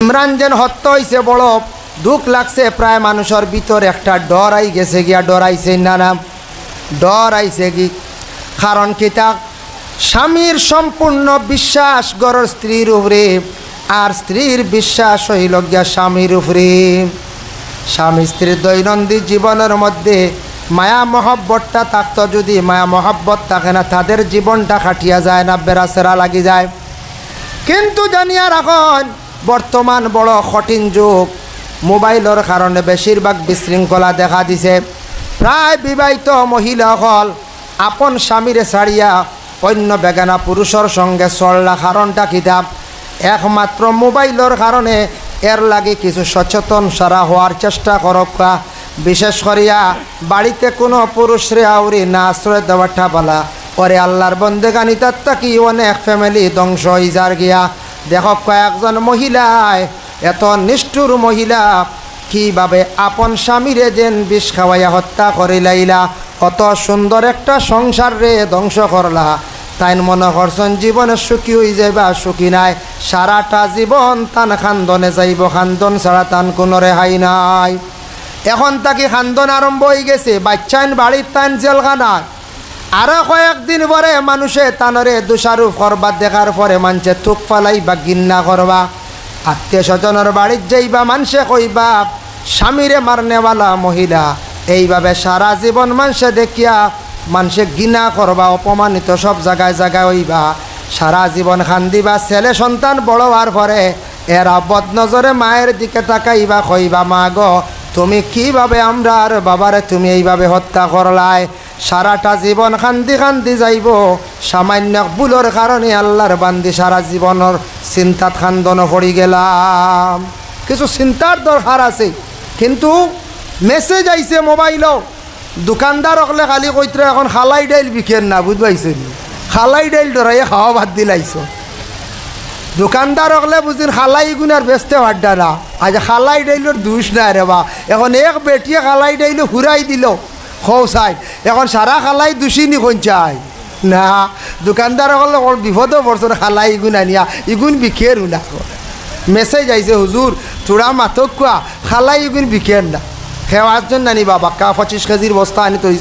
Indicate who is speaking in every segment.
Speaker 1: ইমরান যেন হত্যা হয়েছে বড় দুঃখ লাগছে। প্রায় মানুষের ভিতর একটা ডর আই গেছে গিয়া, ডর আইছে না না, ডর আইছে কি কারণ কিতা স্বামীর সম্পূর্ণ বিশ্বাস ঘরের স্ত্রীর উপরে, আর স্ত্রীর বিশ্বাস হইল গিয়া স্বামীর উপরে। স্বামী স্ত্রীর দৈনন্দিন জীবনের মধ্যে মায়া মহব্বতটা থাকতো, যদি মায়া মহব্বত থাকে না তাদের জীবনটা কাটিয়া যায় না, বেড়াচেরা লাগি যায়। কিন্তু জানিয়া রাখুন বর্তমান বড় কঠিন যুগ, মোবাইলের কারণে বেশিরভাগ বিশৃঙ্খলা দেখা দিছে। প্রায় বিবাহিত মহিলাসকল আপন স্বামীরে ছাড়িয়া অন্য বেগানা পুরুষের সঙ্গে চললা কারণটা কিতাব একমাত্র মোবাইলের কারণে। এর লাগে কিছু সচেতন সারা হওয়ার চেষ্টা করক। বিশেষ করিয়া বাড়িতে কোনো পুরুষরে আউরি না আশ্রয় দেওয়াটা বলা ওরে আল্লাহর বন্দেগানি তাত্তা কি অনেক ফ্যামিলি ধ্বংস হয়ে যার গিয়া। দেখো কয়েকজন মহিলায় এত নিষ্ঠুর মহিলা কীভাবে আপন স্বামীরে যেন বিষ খাওয়াইয়া হত্যা করে লাইলা, কত সুন্দর একটা সংসার রে ধ্বংস করলা। তাই মনে করছেন জীবনে সুখী হয়ে যাইবা, সুখী নাই, সারাটা জীবন তান খান্দনে যাইব, খান্দন ছাড়া তান কোনো রেহাই নাই। এখন তাকে খান্দন আরম্ভ হয়ে গেছে, বাচ্চাইন বাড়ির তান জেলখানায়। আরও কয়েকদিন পরে মানুষে তানরে দোষারোপ করবা, দেখার পরে মানুষে থুক ফালাইবা, ঘিন্না করবা। আত্মীয় স্বজনের বাড়ির যাইবা, মানুষে কইবা স্বামীরে মারনেওয়ালা মহিলা। এইভাবে সারা জীবন মানুষে দেখিয়া মানুষে ঘৃণা করবা, অপমানিত সব জায়গায় জায়গায় হইবা, সারা জীবন খান্দিবা। ছেলে সন্তান বড় হওয়ার পরে এরা বদনজরে মায়ের দিকে তাকাইবা, কইবা মা গো তুমি কীভাবে আমরা আর বাবারে তুমি এইভাবে হত্যা করলাই। সারাটা জীবন খান্দি খান্দি যাইব, সামান্য ভুলের কারণে আল্লাহর বান্দি সারা জীবনের চিন্তাত খান্দন পড়ি গেলাম। কিছু চিন্তার দরকার আছে, কিন্তু মেসেজ আইছে মোবাইলও। দোকানদার হলে খালি কইতে এখন খালাই ডাইল বিকেন না, বুঝবাইছেন, খালাই ডাইল ধরাইয়ে খাওয়া বাদ দিলাইছ। দোকানদার হলে বুঝিন খালাই গুণ আর বেচতে পারডা না। আজ খালাই ডাইলের দুষ নাই রে বা, এখন এক বেটিয়ে খালাই ডাইলে হুরাই দিল খৌ চাই, এখন সারা খালাই দুষিনি কোন চাই না। দোকানদার হলে বিপদও পড়ছে, খালাই ইগুণ আনিয়া ইগুণ বিকের না। মেসেজ আইছে হুজুর চূড়া মাথক কোয়া খালাই ইগুণ বিকের না। খেওয়ার জন্য নানি বাবা কা 25 কেজির বস্তা আনি তৈরি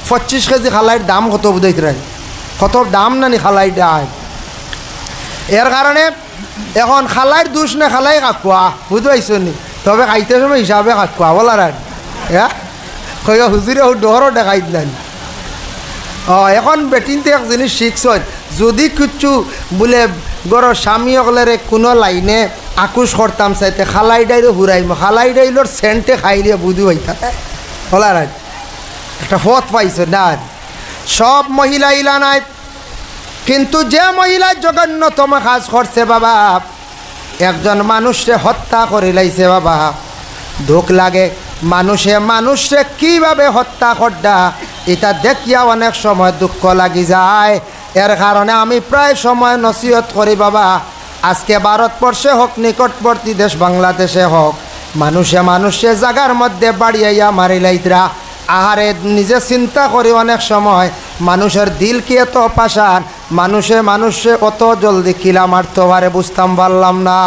Speaker 1: 25 কেজি খালাইয়ের দাম কত বুঝাইতে রানি, কত দাম নানি খালাই ডাই। এর কারণে এখন খালাইয়ের দোষ না, খালাই কাকুয়া বুঝতে পারছো নি। তবে খাইতে সময় হিসাবে কাকুয়া বলার আর হ্যাঁ কইয়া হুজুরে ডরও দেখাই দিলেন। এখন বেটিনতে এক জিনিস শিখছ, যদি কিছু বলে গড় স্বামী অকলেরে কোনো লাইনে আকুশ করতাম চাইতে খালাই ডাইলে হুরাইম, খালাই ডাইলর সেন্টে খাইলে বুধু হইতা বলার আর একটা পথ পাইছ না। সব মহিলা ইলা নাই, কিন্তু যে মহিলা জঘন্যতম কাজ করছে বাবা, একজন মানুষকে হত্যা করে লাইছে বাবা। দুঃখ লাগে মানুষে কিভাবে হত্যা করডা, এটা দেখিয়া অনেক সময় দুঃখ লাগি যায়। এর কারণে আমি প্রায় সময় নসিহত করি বাবা, আজকে ভারতবর্ষে হোক নিকটবর্তী দেশ বাংলাদেশে হোক, মানুষে জায়গার মধ্যে বাড়িয়াইয়া মারি লাইতরা। আহারে নিজে চিন্তা করি অনেক সময় মানুষের দিল কি এত পাশান, মানুষে অত জলদি কিলা মারতে পারে বুঝতাম পারলাম না।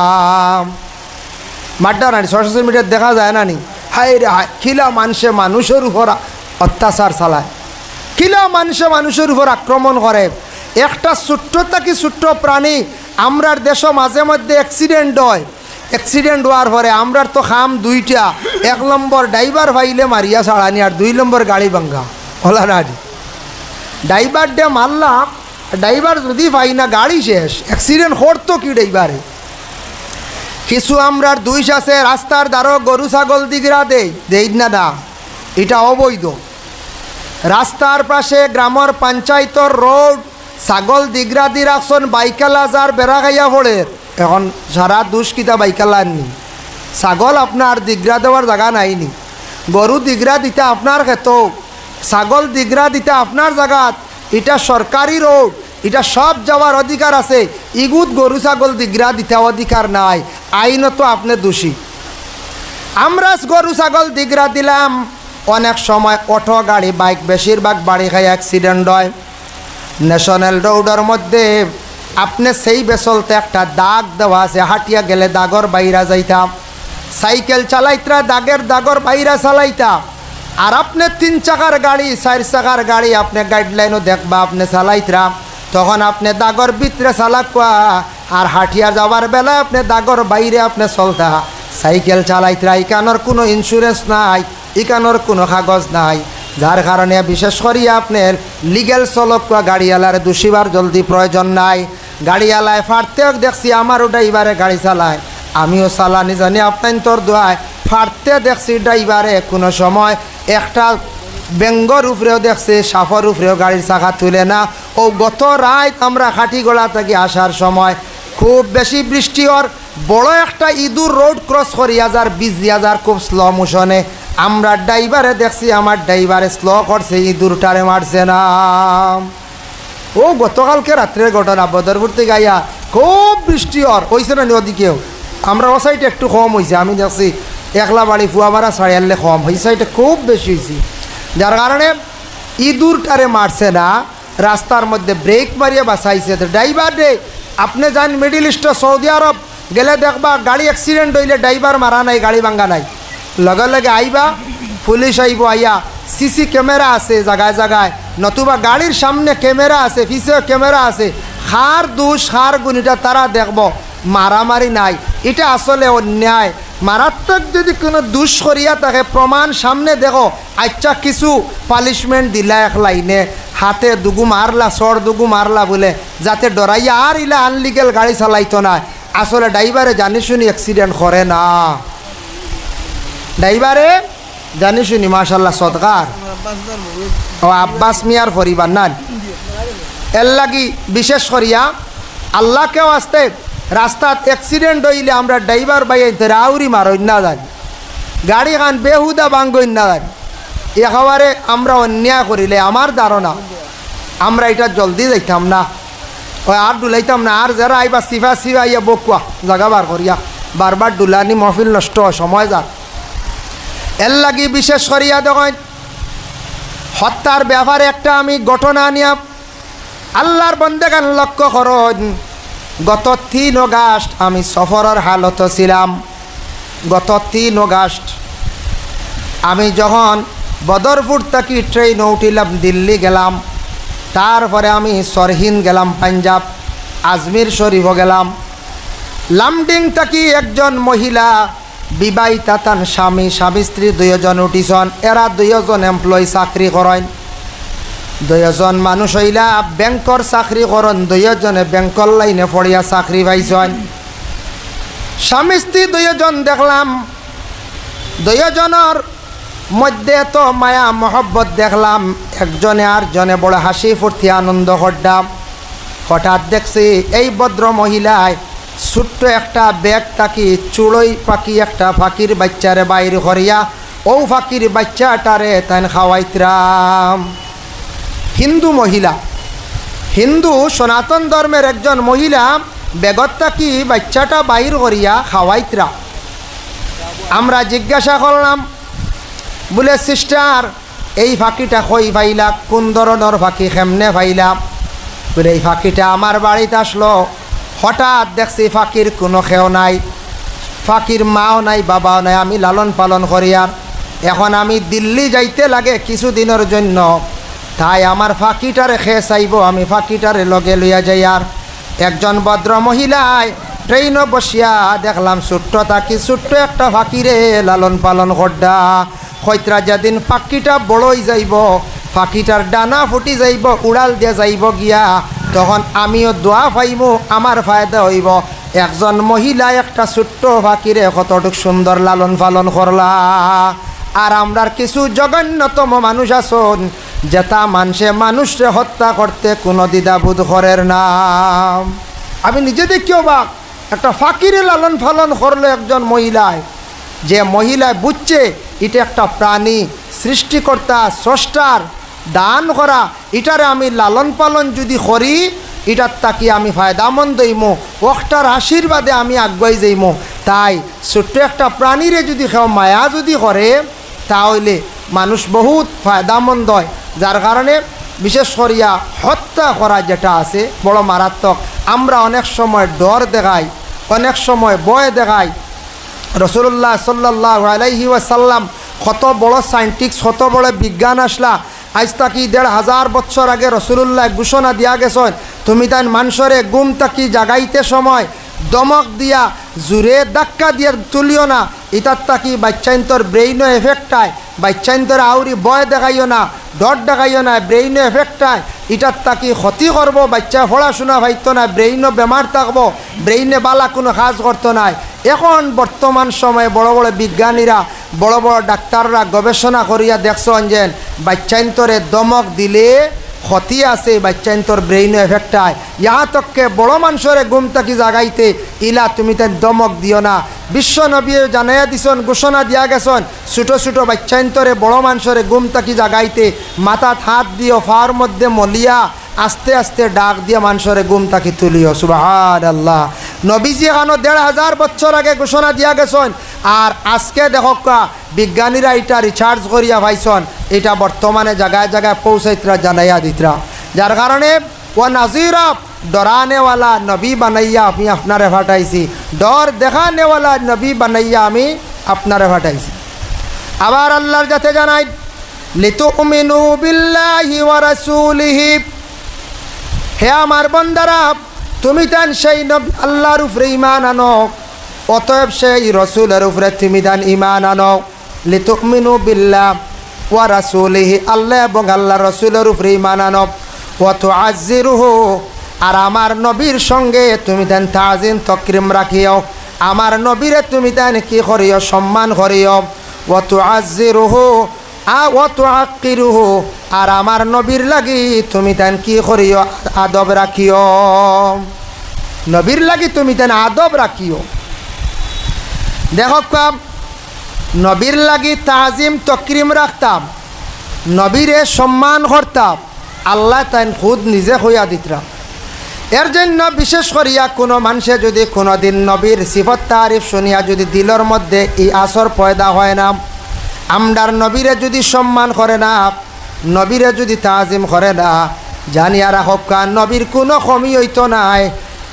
Speaker 1: মারটা না সোশ্যাল মিডিয়ায় দেখা যায় না নি, হাই রে হাই কিলা মানুষের উপর অত্যাচার চালায়, কিলা মানুষের উপর আক্রমণ করে। একটা ছোট্ট থাকি ছোট্ট প্রাণী আমরার দেশ মাঝে মধ্যে অ্যাক্সিডেন্ট হয়, অ্যাক্সিডেন্ট হওয়ার পরে আমরার তো খাম দুইটা, 1 নম্বর ড্রাইভার ভাইলে মারিয়া ছাড়ানি, আর 2 নম্বর গাড়ি ভাঙ্গা হলা না। ড্রাইভার ডে মারলাম, ড্রাইভার যদি পাই না গাড়ি শেষ, অ্যাক্সিডেন্ট করতো কি ড্রাইভারে। কিছু আমরার দুইশ আছে রাস্তার দ্বারা গরু ছাগল দিগরা দেই না না, এটা অবৈধ। রাস্তার পাশে গ্রামের পঞ্চায়েতর রোড ছাগল দিগরা দি রাখছেন, বাইকালা যার বেড়া খাইয়া পড়ে। এখন সারা দুষ্কিতা বাইকালা আননি, ছাগল আপনার দিগরা দেওয়ার জায়গা নাইনি, গরু দিগরা দিতে আপনার ক্ষেত, ছাগল দিগরা দিতে আপনার জায়গাত। এটা সরকারি রোড, এটা সব যাওয়ার অধিকার আছে। ইগুত গরু ছাগল দিগরা দিতে অধিকার নাই, আইনত আপনি দোষী। আমরা গরু ছাগল দিগরা দিলাম, অনেক সময় অটো গাড়ি বাইক বেশিরভাগ বাড়ি খাই অ্যাক্সিডেন্ট হয়। ন্যাশনাল রোডের মধ্যে আপনি সেই বেসলতে একটা দাগ দেওয়া আছে, হাঁটিয়া গেলে দাগর বাইরা যাইতাম। সাইকেল চালাইতরা দাগর বাইরা চালাইতা। আর আপনি 3 চাকার গাড়ি 4 চাকার গাড়ি আপনি গাইডলাইনও দেখবা আপনি চালাইতরা, তখন আপনি দাগর ভিতরে চালাকুয়া। আর হাঁটিয়া যাওয়ার বেলা আপনি দাগর বাইরে আপনি চলতা। সাইকেল চালাইতরা, ইকানোর কোনো ইন্স্যুরেন্স নাই, ইকানোর কোনো কাগজ নাই, যার কারণে বিশেষ করিয়া আপনার লিগেল চলক গাড়িওয়ালার দোষিবার জলদি প্রয়োজন নাই। গাড়িওয়ালায় ফাটতেও দেখছি, আমারও ড্রাইভারে গাড়ি চালায়, আমিও চালানি জানি আপনার তোর দোয়ায় ফাটতে দেখছি ড্রাইভারে কোনো সময় একটা বেঙ্গর উপরেও দেখছি, সাফর উপরেও গাড়ির চাকা তুলে না। ও গত রাত আমরা খাটিগোলা থেকে আসার সময় খুব বেশি বৃষ্টি ওর বড় একটা ইঁদুর রোড ক্রস করিয়া যার 20,000 খুব স্লো মোশনে আমরা ড্রাইভারে দেখছি, আমার ড্রাইভারে স্লো করছে, ইঁদুরটারে মারছে না। ও গতকালকে রাত্রের ঘটনা, বদরপুর থেকে গাইয়া খুব বৃষ্টি ওর হয়েছে না ওদিকেও। আমরা ও সাইডে একটু কম হয়েছে, আমি দেখছি একলা বাড়ি ফুয়ামারা ছাড়ি আনলে কম, ওই সাইডে খুব বেশি হয়েছে, যার কারণে ইঁদুরটারে মারছে না, রাস্তার মধ্যে ব্রেক মারিয়ে বাঁচাইছে। তো ড্রাইভার রে আপনি যান মিডিল ইস্ট সৌদি আরব গেলে দেখবা গাড়ি অ্যাক্সিডেন্ট হইলে ড্রাইভার মারা নাই, গাড়ি ভাঙ্গা নাই, লগে লগে আইবা পুলিশ আইব, আইয়া সিসি ক্যামেরা আছে জায়গায় জায়গায়, নতুবা গাড়ির সামনে ক্যামেরা আছে, পিছেও ক্যামেরা আছে, হার দোষ হার গুণিটা তারা দেখব, মারামারি নাই। এটা আসলে অন্যায়, মারাত্মক যদি কোনো দোষ করিয়া থাকে প্রমাণ সামনে দেখো, আচ্ছা কিছু পানিশমেন্ট দিলা এক লাইনে, হাতে দুগু মারলা সর দুগু মারলা বলে যাতে ডরাইয়া আর ইলা আনলিগেল গাড়ি চালাইতো না। আসলে ড্রাইভারে জানি শুনি অ্যাক্সিডেন্ট করে না, ড্রাইভারে জানি শুনি মাশাল্লাহ সদকার ও আব্বাস মিয়ার পরিবার না। এর লাগি বিশেষ করিয়া আল্লাহকেও আসতে রাস্তাত অ্যাক্সিডেন্ট হইলে আমরা ড্রাইভার বাইতে আউরি মারই না জানি, গাড়ি খান বেহুদা ভাঙ্গই না জানি, একেবারে আমরা অন্যায় করিলে আমার ধারণা আমরা এটা জলদি যাইতাম না, ওই আর ডুলাইতাম না। আর যারা আইবা সিফা ইয়া বকুয়া জাগা বার করিয়া বারবার ডুলানি মহফিল নষ্ট সময় যার। এর লাগি বিশেষ করিয়া দেখেন হত্যার ব্যাপারে একটা আমি ঘটনা নিয়া আল্লাহর বন্দেগান লক্ষ্য করুন। গত 3 অগাস্ট আমি সফরের হালত ছিলাম। গত 3 অগাস্ট আমি যখন বদরপুর থেকে ট্রেন উঠিলাম, দিল্লি গেলাম, তারপরে আমি সরহিন্দ গেলাম, পাঞ্জাব আজমির শরীফও গেলাম। লামডিং থেকে একজন মহিলা বিবাহিতা, তান স্বামী স্ত্রী 2 জন উঠিছন, এরা 2 জন এমপ্লয়ি চাকরি করেন, 2 জন মানুষ হইলা ব্যাংকর চাকরি করেন, 2 জনে ব্যাংকর লাইনে পড়িয়া চাকরি পাইছেন। স্বামী স্ত্রী 2 জন দেখলাম, 2 জনের মধ্যে তো মায়া মহব্বত দেখলাম, একজনে আর জনে বড় হাসি ফুর্তি আনন্দ করলাম। হঠাৎ দেখছি এই ভদ্র মহিলায় ছোট্ট একটা ব্যাগ থাকি চুড়ই পাখি একটা ফাঁকির বাচ্চারে বাইরে করিয়া ও ফাঁকির বাচ্চাটারে তাই খাওয়াইতরাম। হিন্দু মহিলা, হিন্দু সনাতন ধর্মের একজন মহিলা বেগত থাকি বাচ্চাটা বাইর করিয়া খাওয়াইতরা। আমরা জিজ্ঞাসা করলাম, বলে সিস্টার এই ফাঁকিটা কই পাইলা, কোন ধরনের ফাঁকি, কেমনে পাইলা? বলে এই ফাঁকিটা আমার বাড়িতে আসলো, হঠাৎ দেখছি ফাঁকির কোনো খেও নাই, ফাঁকির মাও নাই বাবাও নাই, আমি লালন পালন করি। আর এখন আমি দিল্লি যাইতে লাগে কিছুদিনের জন্য, তাই আমার ফাঁকিটারে খেয়ে চাইব, আমি ফাঁকিটারে লগে লইয়া যাই। আর একজন ভদ্র মহিলায় ট্রেনও বসিয়া দেখলাম ছোট্ট থাকি ছোট্ট একটা ফাঁকিরে লালন পালন করডা। হয়তরা যেদিন পাখিটা বড়ই যাইব, পাখিটার ডানা ফুটি যাইব, উড়াল দিয়ে যাইব গিয়া, তখন আমিও দোয়া পাইব, আমার ফায়দা হইব। একজন মহিলা একটা ছোট্ট পাখিরে কতটুক সুন্দর লালন পালন করলা। আর আমরার কিছু জঘন্যতম মানুষ আছেন যেটা মানুষে মানুষরে হত্যা করতে কোনো দ্বিধাবোধ করের না। আমি নিজে দেখিও বা একটা ফাঁকিরে লালন পালন করলো একজন মহিলায়, যে মহিলায় বুঝছে এটা একটা প্রাণী, সৃষ্টিকর্তা স্রষ্টার দান করা, এটারে আমি লালন পালন যদি করি, এটার তাকি আমি ফায়দামন্দ হইমো, ওটার আশীর্বাদে আমি আগুয়াই যাইমো। তাই ছোট্ট একটা প্রাণীরে যদি কেউ মায়া যদি করে, তাহলে মানুষ বহুত ফায়দামন্দ হয়। যার কারণে বিশেষ করিয়া হত্যা করা যেটা আছে বড় মারাত্মক। আমরা অনেক সময় ডর দেখাই, অনেক সময় ভয় দেখাই। রাসূলুল্লাহ সাল্লাল্লাহু আলাইহি ওয়াসাল্লাম কত বড় সায়েন্টিস্ট, কত বড় বিজ্ঞান আসলা, আজ তাকি ১৫০০ বছর আগে রাসূলুল্লাহ ঘোষণা দিয়া গেছেন, তুমি তাই মানুষরে গুম তাকি জাগাইতে সময় দমক দিয়া জোরে ধাক্কা দিয়া তুলিও না, ইতার তাকি বাচ্চাইন্তর ব্রেইনও এফেক্ট হয়, বাচ্চাইন্তর আউরি ভয় দেখাইও না, ডর দেখাইও না, ব্রেইনও এফেক্ট হয়, ইটার তাকি ক্ষতি করবো, বাচ্চা পড়াশোনা পাইতো না, ব্রেইনও বেমার থাকবো, ব্রেইনে বালা কোনো কাজ করতো না। এখন বর্তমান সময়ে বড় বড় বিজ্ঞানীরা, বড় বড় ডাক্তাররা গবেষণা করিয়া দেখছেন যে বাচ্চাইন্তরে দমক দিলে ক্ষতি আছে, বাচ্চাইন্তর ব্রেইনও এফেক্ট হয়। ইহা তককে বড় মানুষরে ঘুম থাকি জাগাইতে ইলা তুমি তাই দমক দিও না। বিশ্ব নবী জানাইয়া দিছেন, ঘোষণা দিয়া গেছেন, ছোটো ছোটো বাচ্চাইন্তরে বড় মানুষরে ঘুম থাকি জাগাইতে মাথাত হাত দিও, ফার মধ্যে মলিয়া আস্তে আস্তে ডাক দিয়া মানুষরে ঘুম থাকি তুলিও। সুবহানাল্লাহ। নবীজি এখানো ১৫০০ বছর আগে ঘোষণা দিয়া গেছেন, আর আজকে দেখকা বিজ্ঞানীরা এটা রিসার্চ করিয়া পাইছেন, এটা বর্তমানে জায়গায় জায়গায় পৌঁছাইতরা জানাইয়া দিতরা। যার কারণে ও নাজিরা ডরানেওয়ালা নবী বানাইয়া আমি আপনারে ফাটাইছি, ডর দেখানেওয়ালা নবী বানাইয়া আমি আপনারে ফাটাইছি। আবার আল্লাহর যাতে জানাই লিতুমিনু বিল্লাহি ওয়া রাসূলিহি, হে আমার বান্দারা তুমি তান সেই নবী আল্লাহর উপরে ঈমান আনো, অতএব সেই রাসূলের উপরে তুমি তান ঈমান আনো। লিতুমিনু বিল্লাহ ওয়া রাসূলিহি, আল্লাহ এবং আল্লাহর রাসূলের উপরে ঈমান আনো। ওয়া তুআজ্জিরুহু, আর আমার নবীর সঙ্গে তুমি তান তাজিম তাকরীম রাখিও, আমার নবীরে তুমি তান কি করিও, সম্মান করিও। ওয়া তুআজ্জিরুহু ওয়া তুআক্কিরুহু, আর আমার নবীর লাগি তুমি তান কি করিও, আদব রাখিও, নবীর লাগি তুমি তান আদব রাখিও। দেখো নবীর লাগি তাজিম তকরিম রাখতাম, নবীরে সম্মান করতাম, আল্লাহ তাই খুদ নিজে হইয়া দিতরা। এর জন্য বিশেষ করিয়া কোনো মানুষে যদি কোনো দিন নবীর সিফত তারিফ শুনিয়া যদি দিলের মধ্যে এই আসর পয়দা হয় না, আমরার নবীরে যদি সম্মান করে না, নবীরে যদি তাজিম করে না, জানিয়া রাখা নবীর কোনো কমি হইতো নাই।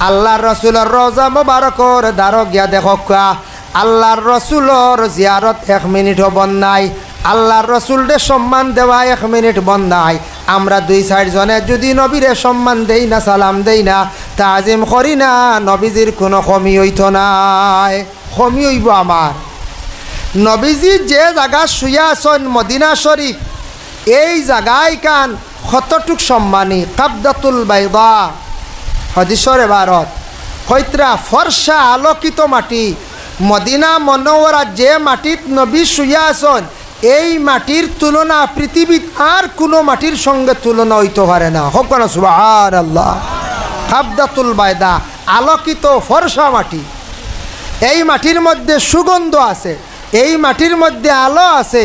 Speaker 1: আল্লাহর রসুলের রোজা মোবারকর দ্বারক গিয়া দেখা আল্লাহর রসুলর জিয়ারত 1 মিনিটও বন্ধ নাই, আল্লাহর রসুলরে সম্মান দেওয়া 1 মিনিট বন্ধ নাই। আমরা 2-4 জনে যদি নবীরে সম্মান দেই না, সালাম দেই না, তাজিম করি না, নবীজির কোনো কমি হইতো নাই। কমি হইব আমার নবীজি যে জায়গা শুয়া আছেন মদিনা শরীফ, এই জায়গায় কান কতটুক সম্মানী। কাবদাতুল বাইদা হাদিসের ইবারত কৈত্রা ফর্সা আলোকিত মাটি, মদিনা মনোয়ারা যে মাটিত নবী শুয়া আছেন, এই মাটির তুলনা পৃথিবীর আর কোনো মাটির সঙ্গে তুলনা হইতে পারে না। হোক না সুবহানাল্লাহ। কাবদাতুল বাইদা আলোকিত ফর্সা মাটি, এই মাটির মধ্যে সুগন্ধ আছে, এই মাটির মধ্যে আলো আছে,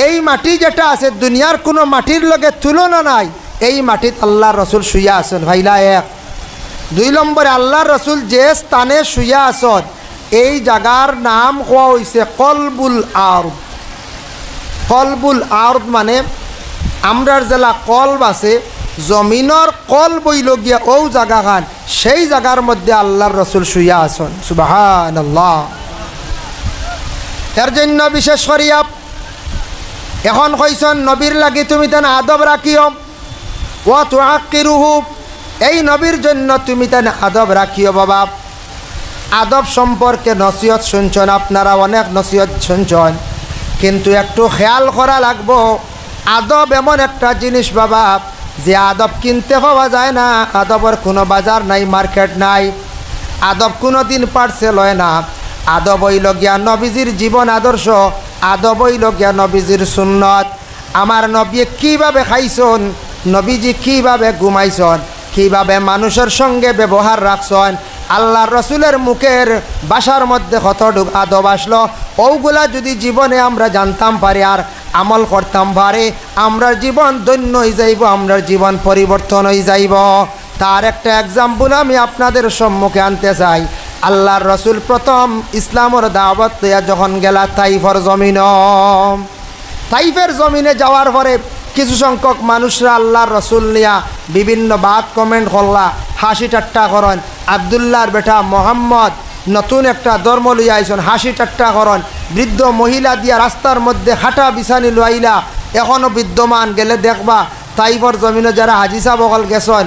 Speaker 1: এই মাটি যেটা আছে দুনিয়ার কোনো মাটির লগে তুলনা নাই। এই মাটিত আল্লাহর রসুল শুয়া আছেন। ভাইলা 1। 2 নম্বরে আল্লাহর রসুল যে স্থানে শুয়া আছেন, এই জায়গার নাম হওয়া হয়েছে কলবুল আরদ। কলবুল আরদ মানে আমরার জেলা কলব আছে, জমিনের কল বইল গিয়া ও জায়গা খান, সেই জায়গার মধ্যে আল্লাহর রসুল শুয়া আছেন। সুবহানাল্লাহ। এর জন্য বিশেষ করিয়া এখন কইছেন নবীর লাগি তুমি তেন আদব রাখিও। ওয়া তুআক্কিরুহু, এই নবীর জন্য তুমি তেন আদব রাখিও। বাবা আদব সম্পর্কে নসিহত শুনছেন, আপনারা অনেক নসিহত শুনছেন, কিন্তু একটু খেয়াল করা লাগবো। আদব এমন একটা জিনিস বাবা, যে আদব কিনতে পাওয়া যায় না, আদবের কোনো বাজার নাই, মার্কেট নাই, আদব কোনো দিন পার্সেল হয় না। আদব হইল গিয়া নবীজির জীবন আদর্শ, আদব হইল গিয়া নবীজির সুন্নত। আমার নবী কীভাবে খাইছন, নবীজি কীভাবে ঘুমাইছন, কীভাবে মানুষের সঙ্গে ব্যবহার রাখছন, আল্লাহর রসুলের মুখের বাসার মধ্যে কতটুক আদব আসলো, ওগুলা যদি জীবনে আমরা জানতাম পারি আর আমল করতাম পারি, আমরার জীবন ধন্য হয়ে যাইব, আমরার জীবন পরিবর্তন হয়ে যাইব। তার একটা এক্সাম্পল আমি আপনাদের সম্মুখে আনতে চাই। আল্লাহর রসুল প্রথম ইসলামের দাওয়াত লইয়া যখন গেলা তাইফের জমিনে যাওয়ার পরে কিছু সংখ্যক মানুষরা আল্লাহর রসুল নিয়া বিভিন্ন বাদ কমেন্ট করলা, হাসি ঠাট্টা করেন। আবদুল্লাহর বেটা মোহাম্মদ নতুন একটা ধর্ম লইয়া আইসন, হাসি ঠাট্টা করেন। বৃদ্ধ মহিলা দিয়া রাস্তার মধ্যে খাটা বিছানি লইলা এখনও বিদ্যমান, গেলে দেখবা তাইফর জমিনে যারা হাজি সাহেব বকল গেছেন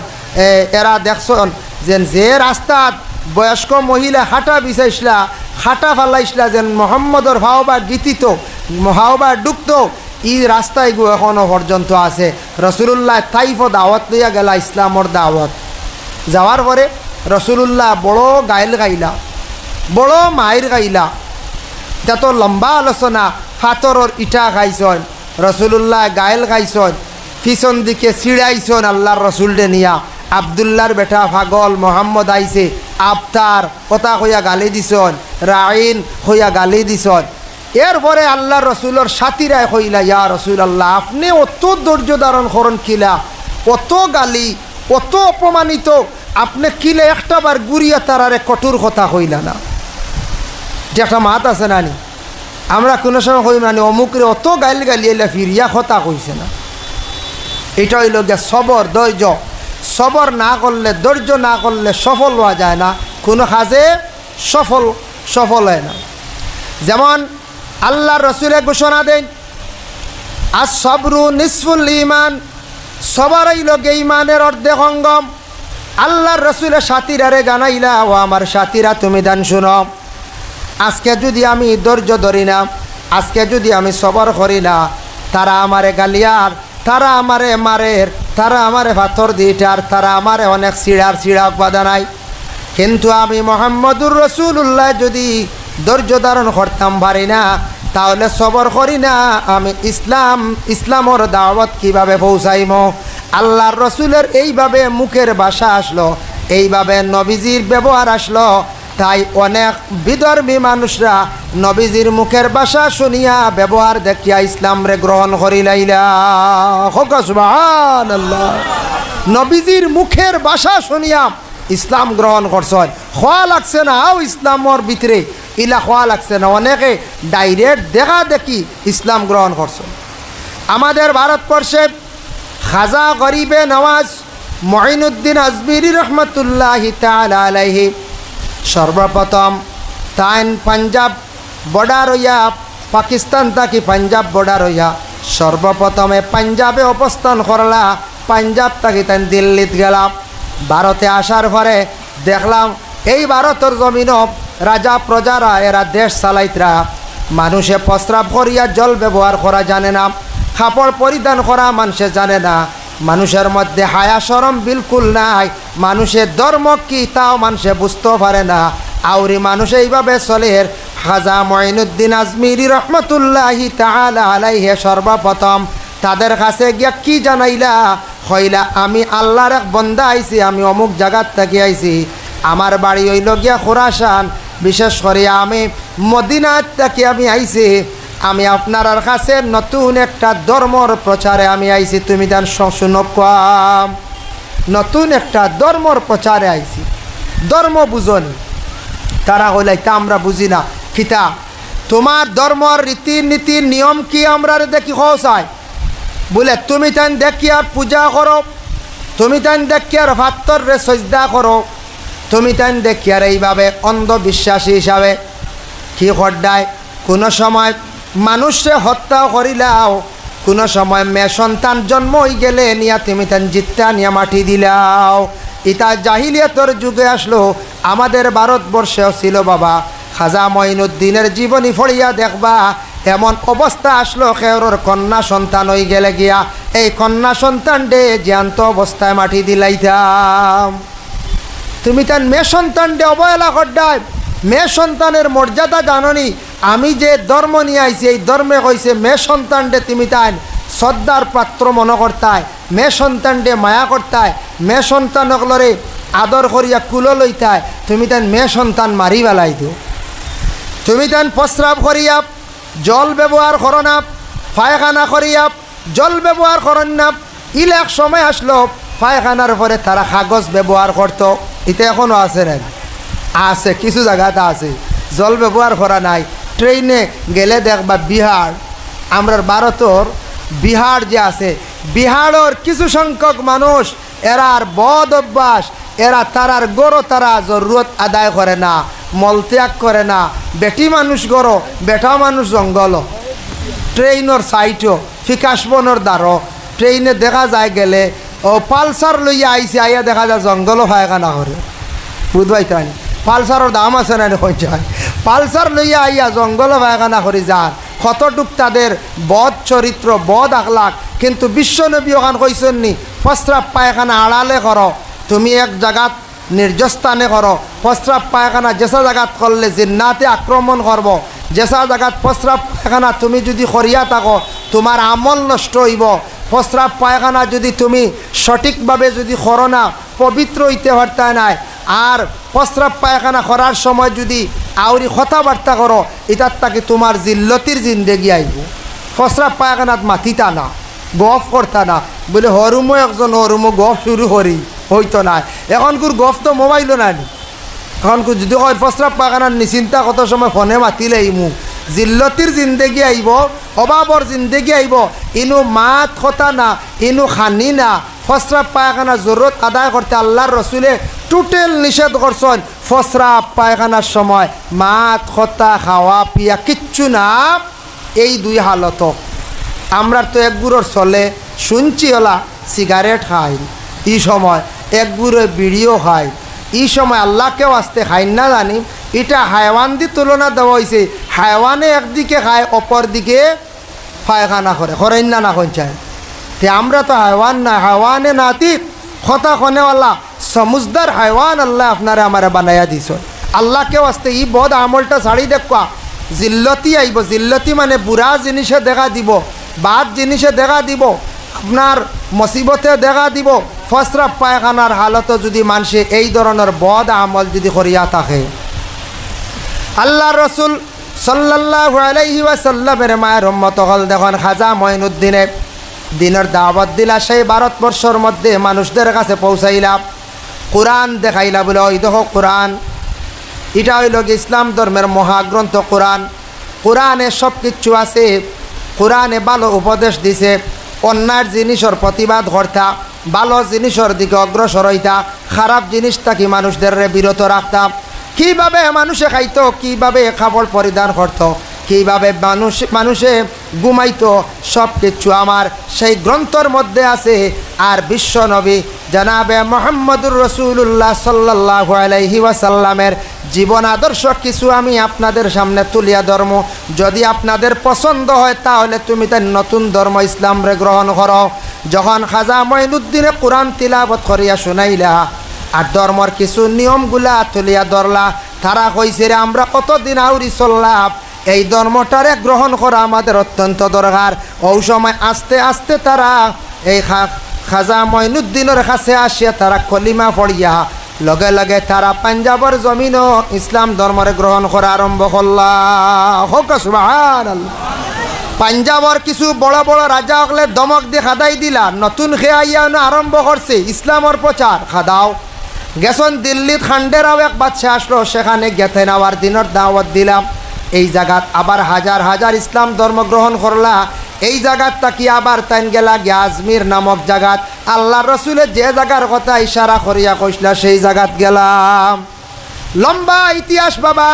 Speaker 1: এরা দেখছেন যে রাস্তাত বয়স্ক মহিলা খাটা বিছাইছিলা, খাটা ফালাইছিলা, যেন মোহাম্মদর ভাওবা গীতিত ভাওবা ডুকত, এই রাস্তায় গো এখনও পর্যন্ত আছে। রসুলুল্লাহ তাইফ দাওয়াত লইয়া গেলা, ইসলামর দাওয়াত যাওয়ার পরে রসুলুল্লাহ বড় গাইল গাইলা, বড় মায়ের গাইলা, যত লম্বা আলোচনা। ফাতরর ইটা খাইছন, রসুলুল্লাহ গাইল খাইছন, পিছন দিকে ছিড়াইছন আল্লাহর রসুলডে নিয়া। আবদুল্লাহর বেটা পাগল মোহাম্মদ আইছে, আবতার কথা হইয়া গালি দিছন, রাইন হইয়া গালি দিছন। এরপরে আল্লাহর রসুলের সাথীরায় কইলা, ইয়া রসুল আল্লাহ, আপনি অত ধৈর্য ধারণ করেন কিলা, অত গালি, অত অপমানিত, আপনি কিলে একটাবার গুড়িয়া তারারে কঠোর কথা কইলা না? যে একটা মাত আছে নানি, আমরা কোনো সময় কই নানি অমুকরে অত গাইল গালিয়াইলা ফিরিয়া কথা কইছে না। এটা হইল গিয়া সবর, ধৈর্য। সবর না করলে, ধৈর্য না করলে সফল হওয়া যায় না, কোনো কাজে সফল হয় না। যেমন আল্লাহর রসুলে ঘোষণা দেন, আর সবরু নিসফুল ইমান, সবার হইল গে ইমানের অর্ধেক অঙ্গম। আল্লাহর রসুলের সাথীরারে জানাইলা, ও আমার সাথীরা তুমি দান শুনো, আজকে যদি আমি ধৈর্য ধরি না, আজকে যদি আমি সবর করি না, তারা আমারে গালিয়ার, তারা আমারে মারের, তারা আমারে পাথর দিটার, তারা আমারে অনেক চিড়া বাদানাই। কিন্তু আমি মোহাম্মদুর রসুল্লাহ যদি ধৈর্য ধারণ করতাম পারি না, তাহলে সবর করি না, আমি ইসলামর দাওয়াত কিভাবে পৌঁছাইম? আল্লাহর রসুলের এইভাবে মুখের ভাষা আসলো, এইভাবে নবীজির ব্যবহার আসলো, তাই অনেক বিধর্মী মানুষরা নবীজির মুখের ভাষা শুনিয়া ব্যবহার দেখিয়া ইসলামরে গ্রহণ করিলাইলা। সুবহানাল্লাহ। নবীজির মুখের ভাষা শুনিয়া ইসলাম গ্রহণ করছেন, খোয়া লাগছে না আও ইসলামর ভিতরে, ইলা খোয়া লাগছে না, অনেকে ডাইরেক্ট দেখা দেখি ইসলাম গ্রহণ করছেন। আমাদের ভারতবর্ষে খাজা গরিবে নওয়াজ মঈনুদ্দিন আজমিরি রহমতুল্লাহি তাআলা আলাইহি সর্বপ্রথম তাইন পাঞ্জাব বর্ডার হইয়া, পাকিস্তান থাকি পাঞ্জাব বর্ডার হইয়া সর্বপ্রথমে পাঞ্জাবে অবস্থান করলা। পাঞ্জাব থাকি তাই দিল্লিত গেলাম। ভারতে আসার পরে দেখলাম এই ভারতের জমিনও রাজা প্রজারা এরা দেশ চালাইতরা, মানুষে প্রস্রাব করিয়া জল ব্যবহার করা জানে না, কাপড় পরিধান করা মানুষে জানে না, মানুষের মধ্যে হায়া শরম বিলকুল নাই, মানুষের ধর্ম কি তাও মানুষে বুঝতেও পারে না। আউরি মানুষ এইভাবে চলে। খাজা মঈনুদ্দিন আজমিরি রহমতুল্লাহি তাআলা আলাইহি সর্বপ্রথম তাদের কাছে গিয়া কি জানাইলা? হইলা, আমি আল্লাহর এক বন্দা আইছি, আমি অমুক জায়গার থেকে আইছি, আমার বাড়ি হইল গিয়া খুরাসান, বিশেষ করে আমি মদিনার থেকে আমি আইছি, আমি আপনার কাছে নতুন একটা ধর্মর প্রচারে আমি আইছি, তুমি জান শুনকাম, নতুন একটা ধর্মর প্রচারে আইছি, ধর্ম বুঝনি। তারা হইলাইতা আমরা বুঝি না, কিতা তোমার ধর্মর রীতিনীতি নিয়ম কি আমরা দেখি হসায় বলে, তুমি তান দেখি আর পূজা করো, তুমি তান দেখি আর ভাত্তর রে সজদা করো, তুমি তান দেখি আর এইভাবে অন্ধবিশ্বাসী হিসাবে কি করডায়, কোনো সময় মানুষে হত্যাও করিলাও, কোনো সময় মেয়ে সন্তান জন্ম হয়ে গেলে নিয়া তুমি তান জিত্তা নিয়া মাটি দিলাও। ইতা জাহিলিয়াতর যুগে আসলো, আমাদের ভারতবর্ষেও ছিল বাবা। খাজা মঈনুদ্দিনের জীবনী ফড়িয়া দেখবা এমন অবস্থা আসলো, খেয়রর কন্যা সন্তান হয়ে গেলে গিয়া এই কন্যা সন্তান ডে জ্যান্ত অবস্থায় মাটি দিলাইতাম। তুমি তার মেয়ে সন্তান ডে অবহেলা করডায়, মেয়ে সন্তানের মর্যাদা জাননি। আমি যে ধর্ম নিয়ে আইছি এই ধর্মে কইছে মেয়ে সন্তান ডে তুমি তাই শ্রদ্ধার পাত্র মনে করতায়, মেয়ে সন্তান ডে মায়া করতায়, মেয়ে সন্তান সকলরে আদর করিয়া কুলো লইতায়, তুমি তাই মেয়ে সন্তান মারি বেলাই দিও। তুমি তাই প্রস্রাব করিয়া জল ব্যবহার করো না, পায়খানা করিয়া জল ব্যবহার করেন না। ইলে এক সময় আসলো পায়খানার পরে তারা কাগজ ব্যবহার করতো, এটা এখনও আছে না? আছে, কিছু জায়গাতে আছে, জল ব্যবহার করা নাই। ট্রেনে গেলে দেখবা বিহার, আমরা ভারতের বিহার যে আছে বিহারের কিছু সংখ্যক মানুষ এরার বদ অভ্যাস, এরা তারার গরো তারা জরুরত আদায় করে না, মলত্যাগ করে না। বেটি মানুষ গরো, বেটা মানুষ জঙ্গল। ট্রেইনের সাইটও ফিকাশবনের দ্বারো ট্রেইনে দেখা যায় গেলে ও পালসার লইয়া আইসে, আইয়া দেখা যায় জঙ্গলও পায়খানা করে। বুঝবাই তাই পালসারের দাম আছে না কইছায়, পালসার লইয়া আইয়া জঙ্গলও পায়খানা করে যান। কতটুক তাদের বদ চরিত্র, বদ আখলাক। কিন্তু বিশ্বনবী ওখান কইছেন নি প্রস্রাব পায়খানা আড়ালে করো, তুমি এক জায়গাত নির্জস্থানে করো। প্রস্রাব পায়খানা যেসা জায়গাত করলে জিন্নাতে আক্রমণ করব, যেসা জায়গাত প্রস্রাব পায়খানা তুমি যদি করিয়া থাকো তোমার আমল নষ্ট হইব। প্রস্রাব পায়খানা যদি তুমি সঠিকভাবে যদি করো না, পবিত্র হইতে পারতা নাই। আর প্রস্রাব পায়খানা করার সময় যদি আউরি কথাবার্তা করো, এটার তাকে তোমার জিল্লতির জিন্দেগি আইব। প্রস্রাব পায়খানাত মাতিতা না, গফ করতা না, বলে হরুমো একজন হরুমো গফ শুরু করি হইতো না। এখনকুর গফ তো মোবাইলও নাই। এখনকুর যদি হয় প্রস্রাব পায়খানার নিশ্চিন্তা কত সময় ফোনে মাতিলে ইমু জিল্লতির জিন্দেগি আইব, অভাবর জিন্দেগি আইব। ইনু মাত কথা না, ইনু খানি না। প্রস্রাব পায়খানা জরুরত আদায় করতে আল্লাহর রসুলে টোটাল নিষেধ করছেন। প্রস্রাব পায়খানার সময় মাত কথা খাওয়া পিয়া কিচ্ছু না। এই দুই হালত আমরা তো এক গুড়োর চলে শুনছি ওলা সিগারেট খাই, এই সময় এক গুড়ে বিড়িও খাই, এই সময় আল্লাহকেও আসতে খাই না জানি। এটা হাইওয়ান দিয়ে তুলনা দেওয়া হয়েছে। হাইওয়ানে একদিকে খায়, অপর দিকে পায়খানা করে, করেন না চায়। তে আমরা তো হাইওয়ান না, হাইওয়ানে নাতিত কথা খনেওয়ালা সমুজদার হাইওয়ান আল্লাহ আপনারা আমারে বানাইয়া দিছ। আল্লাহকেও আসতে এই বদ আমলটা ছাড়ি দেখা জিল্লতি আইব। জিল্লতি মানে বুড়া জিনিসে দেখা দিব, বাদ জিনিসে দেখা দিব, আপনার মুসিবতে দেখা দিব। প্রস্রাব পায়খানার হালত যদি মানুষে এই ধরনের বদ আমল যদি করিয়া থাকে, আল্লাহ রসুল সাল্লাল্লাহু আলাইহি ওয়াসাল্লামের মায়ের উম্মত হল দেখুন খাজা মঈনুদ্দিনে দিনের দাওয়াত দিলা, সেই ভারতবর্ষের মধ্যে মানুষদের কাছে পৌঁছাইলা, কোরআন দেখাইলা। বলে ওই দেখো কোরআন, এটা হইল ইসলাম ধর্মের মহাগ্রন্থ কোরআন। কোরআনে সব কিচ্ছু আছে। কোরআনে ভালো উপদেশ দিছে, অন্যায় জিনিসের প্রতিবাদ করতা, ভালো জিনিসের দিকে অগ্রসর হইতা, খারাপ জিনিস থাকি মানুষদের বিরত রাখতা। কীভাবে মানুষে খাইতো, কীভাবে খাবার পরিধান করত, কীভাবে মানুষে ঘুমাইতো, সব কিছু আমার সেই গ্রন্থর মধ্যে আছে। আর বিশ্ব নবী জনাবে মুহাম্মদুর রাসূলুল্লাহ সাল্লাল্লাহু আলাইহি ওয়াসাল্লামের জীবন আদর্শ কিছু আমি আপনাদের সামনে তুলিয়া ধর্ম। যদি আপনাদের পছন্দ হয় তাহলে তুমি তাই নতুন ধর্ম ইসলামরে গ্রহণ করো। যখন খাজা মঈনুদ্দিনে কোরআন তিলাবত করিয়া শুনাইলা আর ধর্মর কিছু নিয়মগুলা তুলিয়া ধরলা, তারা কইছে রে আমরা কতদিন আউরি চললাম, এই ধর্মটারে গ্রহণ করা আমাদের অত্যন্ত দরকার। ওই সময় আস্তে আস্তে তারা এই খাজা মঈনুদ্দিনের কাছে আসিয়া তারা কলিমা পড়িয়া লগে লগে তারা পাঞ্জাবের জমিনও ইসলাম ধর্মরে গ্রহণ করা আরম্ভ করলা। হোক সুবহানাল্লাহ। পাঞ্জাবের কিছু বড় বড় রাজা হলে দমক দিয়ে খাদাই দিলা, নতুন খেয়ে আইয়া আরম্ভ করছে ইসলামের প্রচার। খাদাও গেছন দিল্লিত খান্ডেরাও এক বাচ্চা আসলো, সেখানে গেতে নেওয়ার দিনের দাওয়াত দিলাম। এই জায়গাত আবার হাজার হাজার ইসলাম ধর্ম গ্রহণ করলা। এই জায়গাত তাকি আবার তাইন গেলা গিয়া আজমির নামক জায়গাত আল্লাহ রসুলের যে জায়গার কথা ইশারা করিয়া কইসলা সেই জায়গাত গেলাম। লম্বা ইতিহাস বাবা।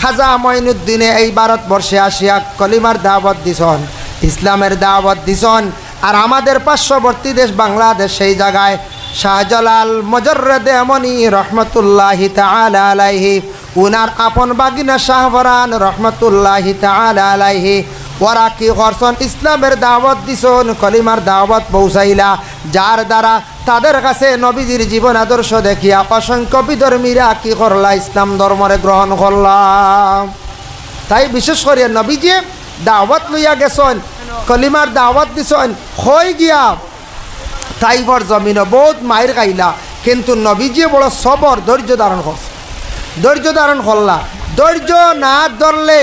Speaker 1: খাজা মঈনুদ্দিনে এই ভারতবর্ষে আসিয়া কলিমার দাওয়াত দিছন, ইসলামের দাওয়াত দিছন। আর আমাদের পার্শ্ববর্তী দেশ বাংলাদেশ, সেই জায়গায় শাহজালাল মুজাররদে মনি রহমতুল্লাহি তাআলা আলাইহি, উনার আপন বাগিনা শাহফরান রহমতুল্লাহি তাআলা আলাইহি, ওরা কি করছেন ইসলামের দাওয়াত দিছন, কলিমার দাওয়াত পৌঁছাইলা, যার দ্বারা তাদের কাছে নবীজির জীবন আদর্শ দেখিয়া অসংখ্য বিধর্মীরা কি করলা ইসলাম ধর্মরে গ্রহণ করলাম। তাই বিশেষ করে নবীজি দাওয়াত লইয়া গেছেন, কলিমার দাওয়াত দিছেন, হয়ে গিয়া তাইফর জমিনে বহুত মায়ের খাইলা, কিন্তু নবীজি বড় সবর ধৈর্য ধারণ করছে, ধৈর্য ধারণ করলা। ধৈর্য না ধরলে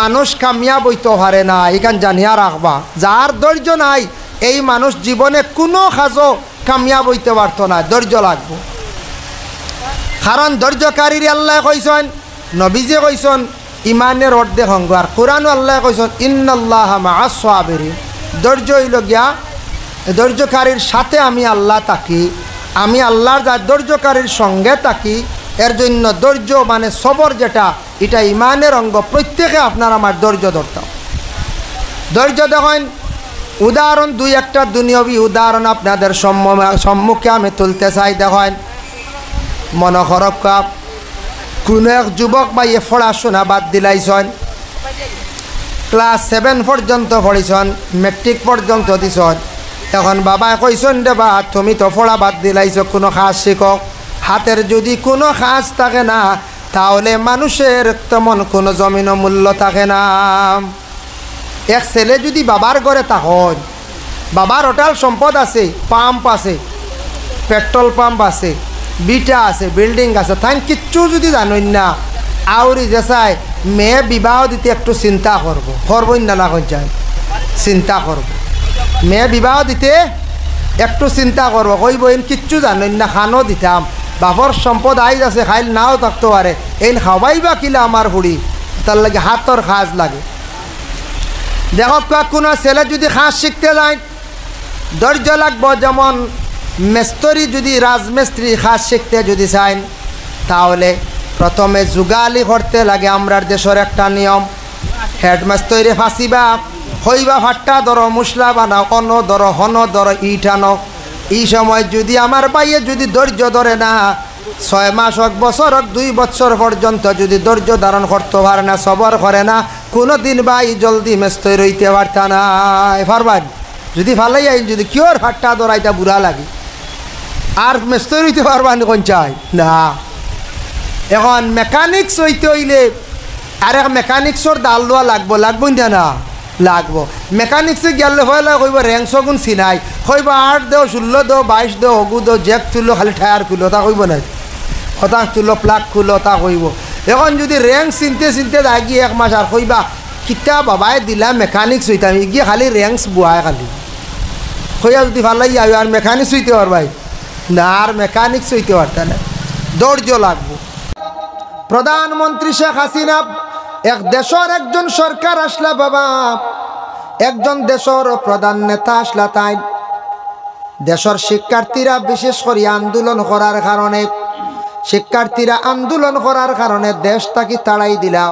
Speaker 1: মানুষ কামিয়াব হইতে পারে না, এখান জানিয়া রাখবা। যার ধৈর্য নাই এই মানুষ জীবনে কোনো কাজও কামিয়াব হইতে পারতো না, ধৈর্য লাগবে। কারণ ধৈর্যকারীর আল্লাহ কইছেন, নবীজি কইছেন ইমানের অর্ধেক অঙ্গ। আর কোরআনও আল্লাহ কইছেন ইন্নাল্লাহা মাআস সাবিরিন, ধৈর্য হইল গিয়া ধৈর্যকারীর সাথে আমি আল্লাহ থাকি, আমি আল্লাহর ধৈর্যকারীর সঙ্গে থাকি। এর জন্য ধৈর্য মানে সবর, যেটা এটা ইমানের অঙ্গ। প্রত্যেকে আপনার আমার ধৈর্য ধরতাম। ধৈর্য দেখেন, উদাহরণ দুই একটা দুনিয়াবী উদাহরণ আপনাদের সম্মুখে আমি তুলতে চাই। দেখেন, মনে করব কোনো এক যুবক ভাইয়ে পড়াশোনা বাদ দিলাইছেন, ক্লাস 7 পর্যন্ত পড়িছেন, মেট্রিক পর্যন্ত দিছেন। এখন বাবা কইছেন রে বা তুমি তো পড়া বাদ দিলাইছ, কোনো কাজ শিখক। হাতের যদি কোনো কাজ থাকে না, তাহলে মানুষের তেমন কোনো জমিনও মূল্য থাকে না। এক ছেলে যদি বাবার ঘরে তখন বাবার হোটেল সম্পদ আছে, পাম্প আছে, পেট্রোল পাম্প আছে, বিটা আছে, বিল্ডিং আছে, তাই কিচ্ছু যদি জানেন না, আউরি যে চাই মেয়ে বিবাহ দিতে একটু চিন্তা করবই না, না যায় চিন্তা করব। মেয়ে বিবাহ দিতে একটু চিন্তা করবো, কইব এন কিচ্ছু জানেন না, খানও দিতাম, বাপর সম্পদ আইজ আছে, খাইল নাও থাকতে পারে, এই খাওয়াই বা কিলা আমার হুড়ি, তার লাগে হাতর কাজ লাগে। দেখো কোনো ছেলে যদি কাজ শিখতে যায়, ধৈর্য লাগবো। যেমন মেস্তরি যদি রাজমিস্ত্রি কাজ শিখতে যদি চান, তাহলে প্রথমে যুগালি করতে লাগে। আমরার দেশের একটা নিয়ম, হেডমাস্টরে ফাঁসিবা, হইবা ফাট্টা ধরো, মশলা বানাও, অন ধরো, হন ধরো, ইট আনো। এই সময় যদি আমার বাইয়ে যদি ধৈর্য ধরে না, 6 মাস হোক, বছর হোক, 2 বছর পর্যন্ত যদি ধৈর্য ধারণ করতে পারে না, সবর করে না, কোনো দিন ভাই জলদি মেস্তই রইতে পারতা না। পারবেন যদি ভালোই আইন, যদি কিওর ফাট্টা ধরাইটা বুড়া লাগে, আর মেস্তই রইতে পারবেন কোন চাই না। এখন মেকানিক্স হইতে হইলে আর এক মেকানিক্সর দাল দেওয়া লাগবো না লাগবো। মেকানিক্সে গেলে হইলে কইব র্যাংস গুণ চিনাই, কইব 8 দেও, 16 দেও, 22 দেও, হগু দেও, জেক তুলো, খালি টায়ার খুলো, তা কইব না, হতাশ তুলো, প্লাগ খুলো, তা কইব। এখন যদি র্যাঙ্ক চিনতে যাই গিয়ে 1 মাস, আর কইবা কিতা বাবাই দিলা মেকানিক্স হইতাম, গিয়ে খালি র্যাঙ্কস বুয়ায় খালি হইয়া যদি ভালাই যাবে, আর মেকানিক্স হইতে পারবাই না, আর মেকানিক্স হইতে পারতা না। ধৈর্য লাগবো। প্রধানমন্ত্রী শেখ হাসিনা এক দেশের একজন সরকার আসলা, বাবা একজন দেশের প্রধান নেতা আসলা, তাই দেশের শিক্ষার্থীরা বিশেষ করে আন্দোলন করার কারণে দেশ তাকে তাড়াই দিলা।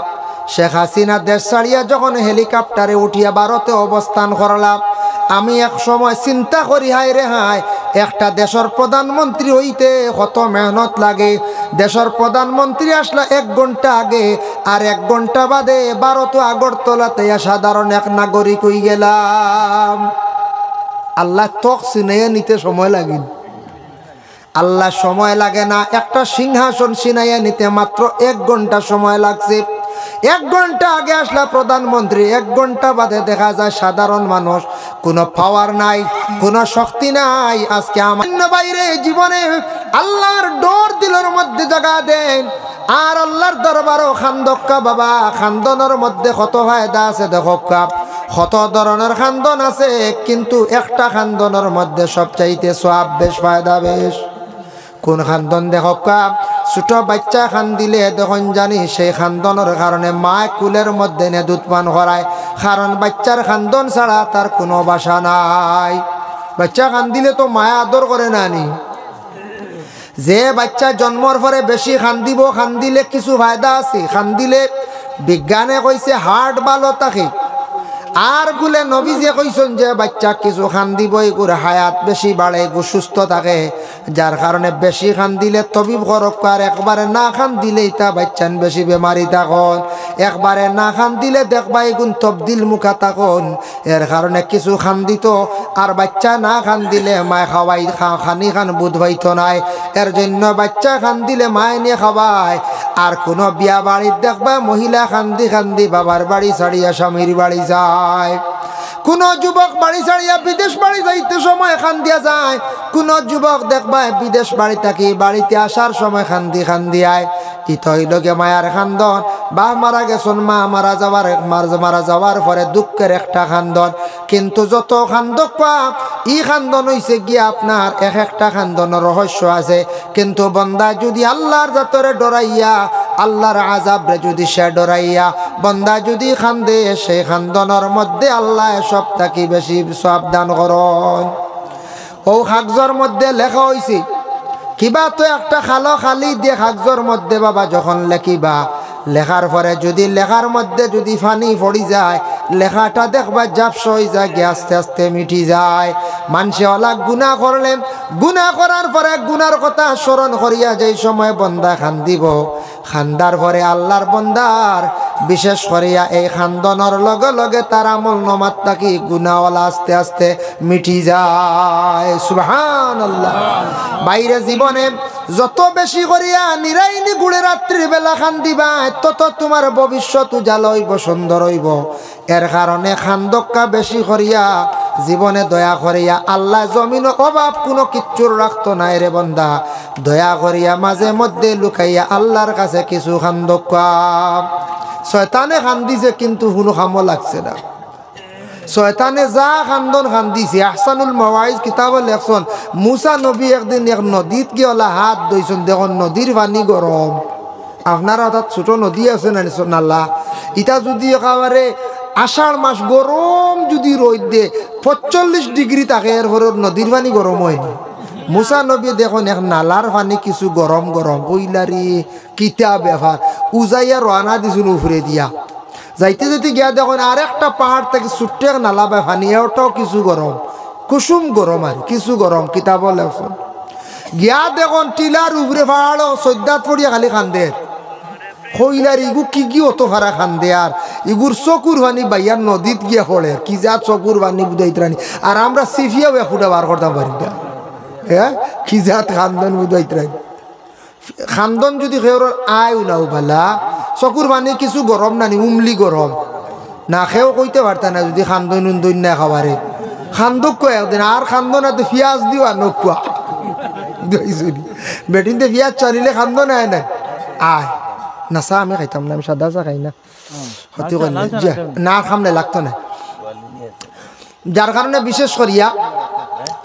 Speaker 1: শেখ হাসিনা দেশ ছাড়িয়া যখন হেলিকপ্টারে উঠিয়া ভারতে অবস্থান করলাম, আমি এক সময় চিন্তা করি, হায় রে হায়, একটা দেশের প্রধানমন্ত্রী হইতে কত মেহনত লাগে। দেশের প্রধানমন্ত্রী আসলা 1 ঘন্টা আগে, আর 1 ঘন্টা বাদে ভারত আগরতলাতে সাধারণ এক নাগরিক হয়ে গেলাম। আল্লাহ তক চিনাইয়া নিতে সময় লাগিল, আল্লাহ সময় লাগে না। একটা সিংহাসন ছিনাইয়া নিতে মাত্র 1 ঘন্টা সময় লাগছে। 1 ঘন্টা আগে আসলা প্রধানমন্ত্রী, 1 ঘন্টা বাদে দেখা যায় সাধারণ মানুষ, কোনো পাওয়ার নাই, কোনো শক্তি নাই। আজকে আমার বাইরে জীবনে আল্লাহর ডর দিলের মধ্যে জায়গা দেন, আর আল্লাহর দরবারও খান্দক্কা। বাবা খান্দনের মধ্যে কত ফায়দা আছে দেখক্কা, কত ধরনের খান্দন আছে, কিন্তু একটা খান্দনের মধ্যে সবচাইতে সওয়াব বেশ, ফায়দা বেশ। কোন খান্দন দেখক্কা, ছোট বাচ্চা খান দিলে দেখুন জানি সেই খান্দনের কারণে মা কুলের মধ্যে নে দুধ পান করায়, কারণ বাচ্চার খান্দন ছাড়া তার কোনো বাসা নাই। বাচ্চা খান দিলে তো মায়া আদর করে না নি। যে বাচ্চা জন্মর পরে বেশি খান দিলে কিছু ফায়দা আছে। খান দিলে বিজ্ঞানে কইছে হার্ট ভালো থাকে, আর বলে নবী যে কইছেন যে বাচ্চা কিছু খান দিবই করে হায়াত বেশি বাড়ে, সুস্থ থাকে। যার কারণে বেশি খান দিলে তবিব করক, আর একবারে না খান দিলেই তা বাচ্চান বেশি বেমারি থাকুন, একবারে না খান দিলে দেখবাই গুণ তবদিল মুখা থাকুন। এর কারণে কিছু খান দিত, আর বাচ্চা না খান দিলে মায় খাওয়াই খানি খান বুধ হইত নাই। এর জন্য বাচ্চা খান দিলে মায় নিয়ে খাওয়ায়। আর কোনো বিয়া বাড়ির দেখবা মহিলা খান্দি বাবার বাড়ি ছাড়িয়া স্বামীর বাড়ি যায়। কোন যুবক বাড়ি ছাড়িয়া বিদেশ বাড়ি যাইতে সময় খান দিয়া যায়। কোন যুবক দেখবা বিদেশ বাড়ি থাকি বাড়িতে আসার সময় খান্দি আয়। ইতইলগে মায়ার খান্দন, বা মারা গেছন মা মারা যাওয়ার পরে দুঃখের একটা খান্দন। কিন্তু যত খান্দক পাপ, ই খান্দন হইছে গিয়া আপনার একটা খান্দনের রহস্য আছে। কিন্তু বন্দা যদি আল্লাহর জাতরে ডরাইয়া, আল্লাহর আযাবরে যদি সে ডরাইয়া বন্দা যদি খান্দে, সেই খান্দনের মধ্যে আল্লাহ সব থাকি বেশি সওয়াব দান করেন। ও কাগজের মধ্যে লেখা হয়েছে কিবা তো একটা খালো খালি দিয়ে কাগজের মধ্যে বাবা যখন লেখিবা লেখার পরে যদি লেখার মধ্যে যদি পানি পড়ি যায় লেখাটা দেখবা জাপস হয়ে যায় গিয়ে আস্তে আস্তে মিটি যায়। মানুষে অলাক গুনাহ করলে গুনাহ করার পরে গুনার কথা স্মরণ করিয়া যেই সময় বন্দা খান্দিব খান্দার পরে আল্লাহর বন্দার বিশেষ করিয়া এই খান্দনের লগে লগে তার আমল নমাত থাকি গুনাহওয়ালা আস্তে আস্তে মিটি যায়। সুবহানাল্লাহ। বাইরে জীবনে যত বেশি করিয়া নিরাইনি গুড়ে রাত্রির বেলা খান্দিবা তত তোমার ভবিষ্যৎ উজাল হইব সুন্দর হইব। এর কারণে খান্দক্কা বেশি করিয়া জীবনে দয়া করিয়া আল্লাহ জমিন অভাব কোনো কিচ্ছুর রাখতো নাই রে বন্দা। দয়া করিয়া মাঝে মধ্যে লুকাইয়া আল্লাহর কাছে কিছু খান্দক্কা। শয়তানে খান্দিছে কিন্তু কোনো কামও লাগছে না। শয়তানে যা খান্দন খান্দিছে আহসানুল মাওয়াইজ কিতাবে লেখছেন মুসা নবী একদিন এক নদীত গিয়ে হাত ধুইছেন দেখুন নদীর পানি গরম। আপনার অর্থাৎ ছোট নদী আছে না নালা ইটা যদি একেবারে আষাঢ় মাস গরম যদি রোদ দে 45 ডিগ্রি থাকে এর পরে নদীর পানি গরম হয়নি। মুসা নবী দেখুন এক নালার পানি কিছু গরম গরম কইলারি কিতা ব্যাপার উজাইয়া রানা দিছিল উফরে দিয়া যাইতে যেতে গিয়া দেখুন আর একটা পাহাড় থেকে ছোট্ট এক নালা বা পানি ওটাও কিছু গরম কুসুম গরম আর কিছু গরম কিতাব লেখছেন। গিয়া দেখুন টিলার উপরে পাহাড় সৈদাত পড়িয়া খালি খান্দে কইলার ইগু কি অত ভাড়া খান্দে আর ইগুর চকুর পানি বাইয়ার নদীত গিয়া পড়ে কি যা চকুর পানি বুঝাইতরানি আর আমরা সিফিয়াও একুটা বার করতে পারি না। হ্যাঁ কি জাত খান্দন বুঝাইতরানি খান্দন যদি খেয়ে আয় নাও ভালা চকুর পানি কিছু গরম নানি উমলি গরম না খেয়েও কইতে পারতা না যদি খান্দন উন্দন না খাবারে খান্দক কয় একদিন আর খান্দন এত পিঁয়াজ দিও আর নকুয়া বেটিনতে পিঁয়াজ চালিলে খান্দন আয় না আয় না চা আমি খাইতাম না আমি সাদা চা খাই না ক্ষতি করি না খামলে লাগতো না। যার কারণে বিশেষ করিয়া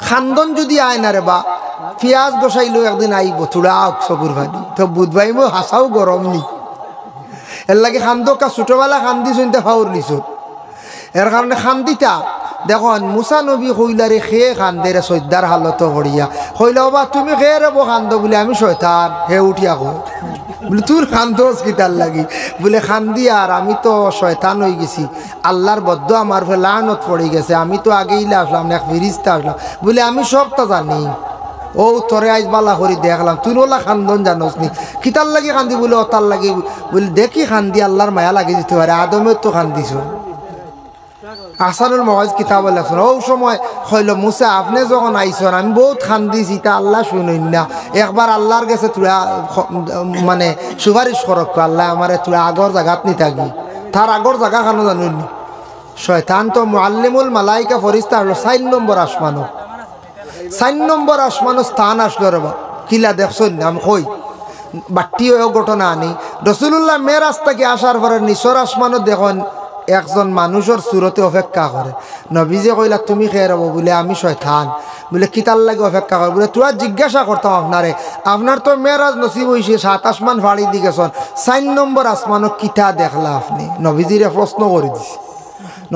Speaker 1: খান্দন যদি আয় না রে বা পিঁয়াজ বসাইলো একদিন আইব থোড়া চকুর ভানি তো বুধবাই মো হাসাও গরম নি এর লাগে খান্দকা ছোটবেলা খান্দি শুনতে ফাউর নিছো এর কারণে খান্দিতা দেখুন মুসা নবী কইলারে খেয়ে খান্দেরে সৈদার হালত হরিয়া কইলা বা তুমি খেয়ে রে বো খান্দ বলে আমি শয়তান হে উঠিয়া কই বলে তোর খান্দোস কিতার লাগি বলে খান্দি আর আমি তো শয়তান হয়ে গেছি আল্লাহর বদ্ধ আমার লানত পড়ে গেছে আমি তো আগেই আসলাম না ফিরিস্তা আসলাম বলে আমি সবটা জানি ও তোরে আজ বালা করি দেখলাম তুই ওলা খান্দন জানোস নি কিতার লাগি খান্দি বলে ও তার লাগি বলে দেখি খান্দি আল্লাহর মায়া লাগি দিতে পারে আদমের তো খান্দিছ। আহসানুল মাওয়াইজ কিতাব লেখছেন ও সময় হইল মুসা আপনি যখন আইসন আমি বহুত খান্দিছি তা আল্লাহ শুনুন না একবার আল্লাহর কাছে তুই মানে সুপারিশ করক আল্লাহ আমার তুই আগর জায়গাত নি থাকি তার আগর জায়গা কেন জানুন শয়তান তো মুআল্লিমুল মালাইকা ফরিস্তা হলো 4 নম্বর আসমানো 4 নম্বর আসমানো স্থান আসলো রে বা কিলা দেখছেন আমি কই বাট্টি হয়েও ঘটনা আনি রসুল্লাহ মেরাজ থেকে আসার পরে নিচর আসমানো দেখুন একজন মানুষের সুরতে অপেক্ষা করে নবীজে কইলা তুমি খেয়ে রব বলে আমি শয়তান বলে কিতার লাগে অপেক্ষা করে বলে তুই জিজ্ঞাসা করতাম আপনারে আপনার তো মেরাজ নসিব হয়েছে 7 আসমান ফাড়ি দি গেছেন 4 নম্বর আসমানো কিতা দেখলা আপনি নবীজিরে প্রশ্ন করে দিছি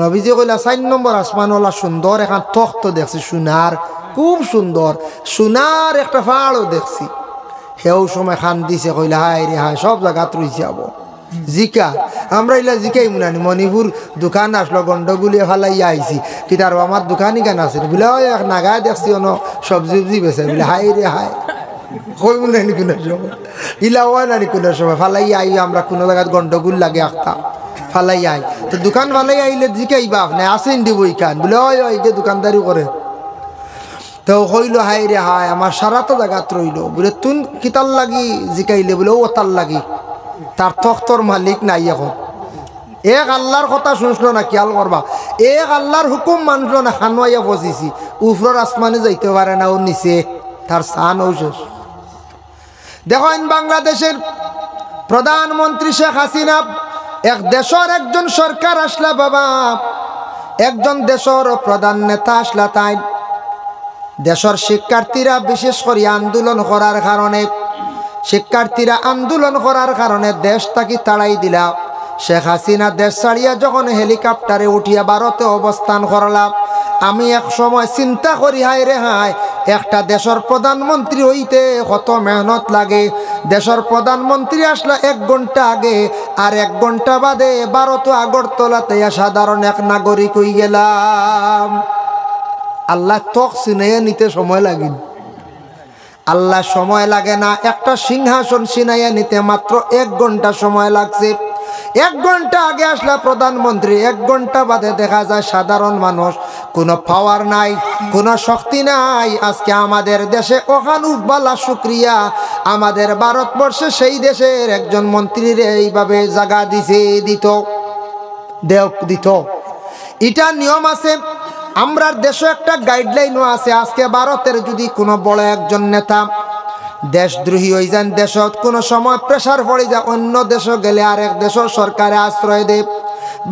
Speaker 1: নবীজি কইলা 4 নম্বর আসমান ওলা সুন্দর এখন তখ্ত দেখছি সোনার খুব সুন্দর সোনার একটা পাহাড়ও দেখছি হেউ সময় খান দিছে কইলা হায় রে হায় সব জায়গাত রয়েছে আবো জিকা আমরা ইলা জিকাই মুনানি মণিপুর দোকান আসলো গন্ডগুলিয়ে ফালাইয়া আইছি কি তার আমার দোকানই কেন আছে বলে ওই এক নাগায় দেখছি অন সবজি উবজি বেছে বলে হাই রে হায় কই মুনানি কোনো সময় ইলা ওয়া নানি কোনো সময় ফালাইয়া আই আমরা কোনো জায়গায় গন্ডগুল লাগে আখতা ফালাইয়া আই তো দোকান ফালাইয়া আইলে জিকাইবা আপনি আসেন দিবই কান বলে ওই ওই যে দোকানদারি করে তো কইল হাই রে হায় আমার সারাটা জায়গাত রইল বলে তুই কিতার লাগি জিকাইলে বলে ও তার লাগি তার তখ্তর মালিক নাই এখন এক আল্লাহর কথা শুনছিল না খেয়াল করবা এক আল্লাহর হুকুম মানল না খানোয়াইয়া বসিছি উপরের আসমানে যাইতে পারে না ও নিচে তার সান ঔষধ দেখেন বাংলাদেশের প্রধানমন্ত্রী শেখ হাসিনা এক দেশের একজন সরকার আসলা বাবা একজন দেশের প্রধান নেতা আসলা তাই দেশের শিক্ষার্থীরা বিশেষ করে আন্দোলন করার কারণে শিক্ষার্থীরা আন্দোলন করার কারণে দেশ তাকে তাড়াই দিলা শেখ হাসিনা দেশ ছাড়িয়া যখন হেলিকপ্টারে উঠিয়া ভারতে অবস্থান করলাম আমি এক সময় চিন্তা করি হায় রে হায় একটা দেশের প্রধানমন্ত্রী হইতে কত মেহনত লাগে। দেশের প্রধানমন্ত্রী আসলে 1 ঘন্টা আগে আর 1 ঘন্টা বাদে ভারত আগরতলাতে সাধারণ এক নাগরিক হয়ে গেলাম। আল্লাহ তখ চিনাইয়া নিতে সময় লাগে, আল্লাহ সময় লাগে না। একটা সিংহাসন ছিনাইয়া নিতে মাত্র 1 ঘন্টা সময় লাগছে। 1 ঘন্টা আগে আসলে প্রধানমন্ত্রী, 1 ঘন্টা বাদে দেখা যায় সাধারণ মানুষ। কোনো পাওয়ার নাই, কোনো শক্তি নাই। আজকে আমাদের দেশে ওখানুবালা শুক্রিয়া, আমাদের ভারতবর্ষে সেই দেশের একজন মন্ত্রীর এইভাবে জায়গা দিত। এটা নিয়ম আছে। আমরার দেশে একটা গাইডলাইনও আছে। আজকে ভারতের যদি কোনো বড় একজন নেতা দেশদ্রোহী হয়ে যান, দেশত কোনো সময় প্রেসার পড়ে যায়, অন্য দেশে গেলে আরেক দেশের সরকারে আশ্রয় দেয়।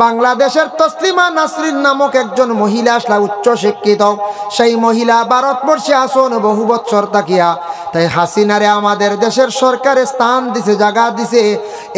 Speaker 1: বাংলাদেশের তসলিমা নাসরিন নামক একজন মহিলা আসলা, উচ্চ শিক্ষিত। সেই মহিলা ভারতবর্ষে আসন বহু বছর তাকিয়া, তাই হাসিনারে আমাদের দেশের সরকারে স্থান দিছে, জায়গা দিছে।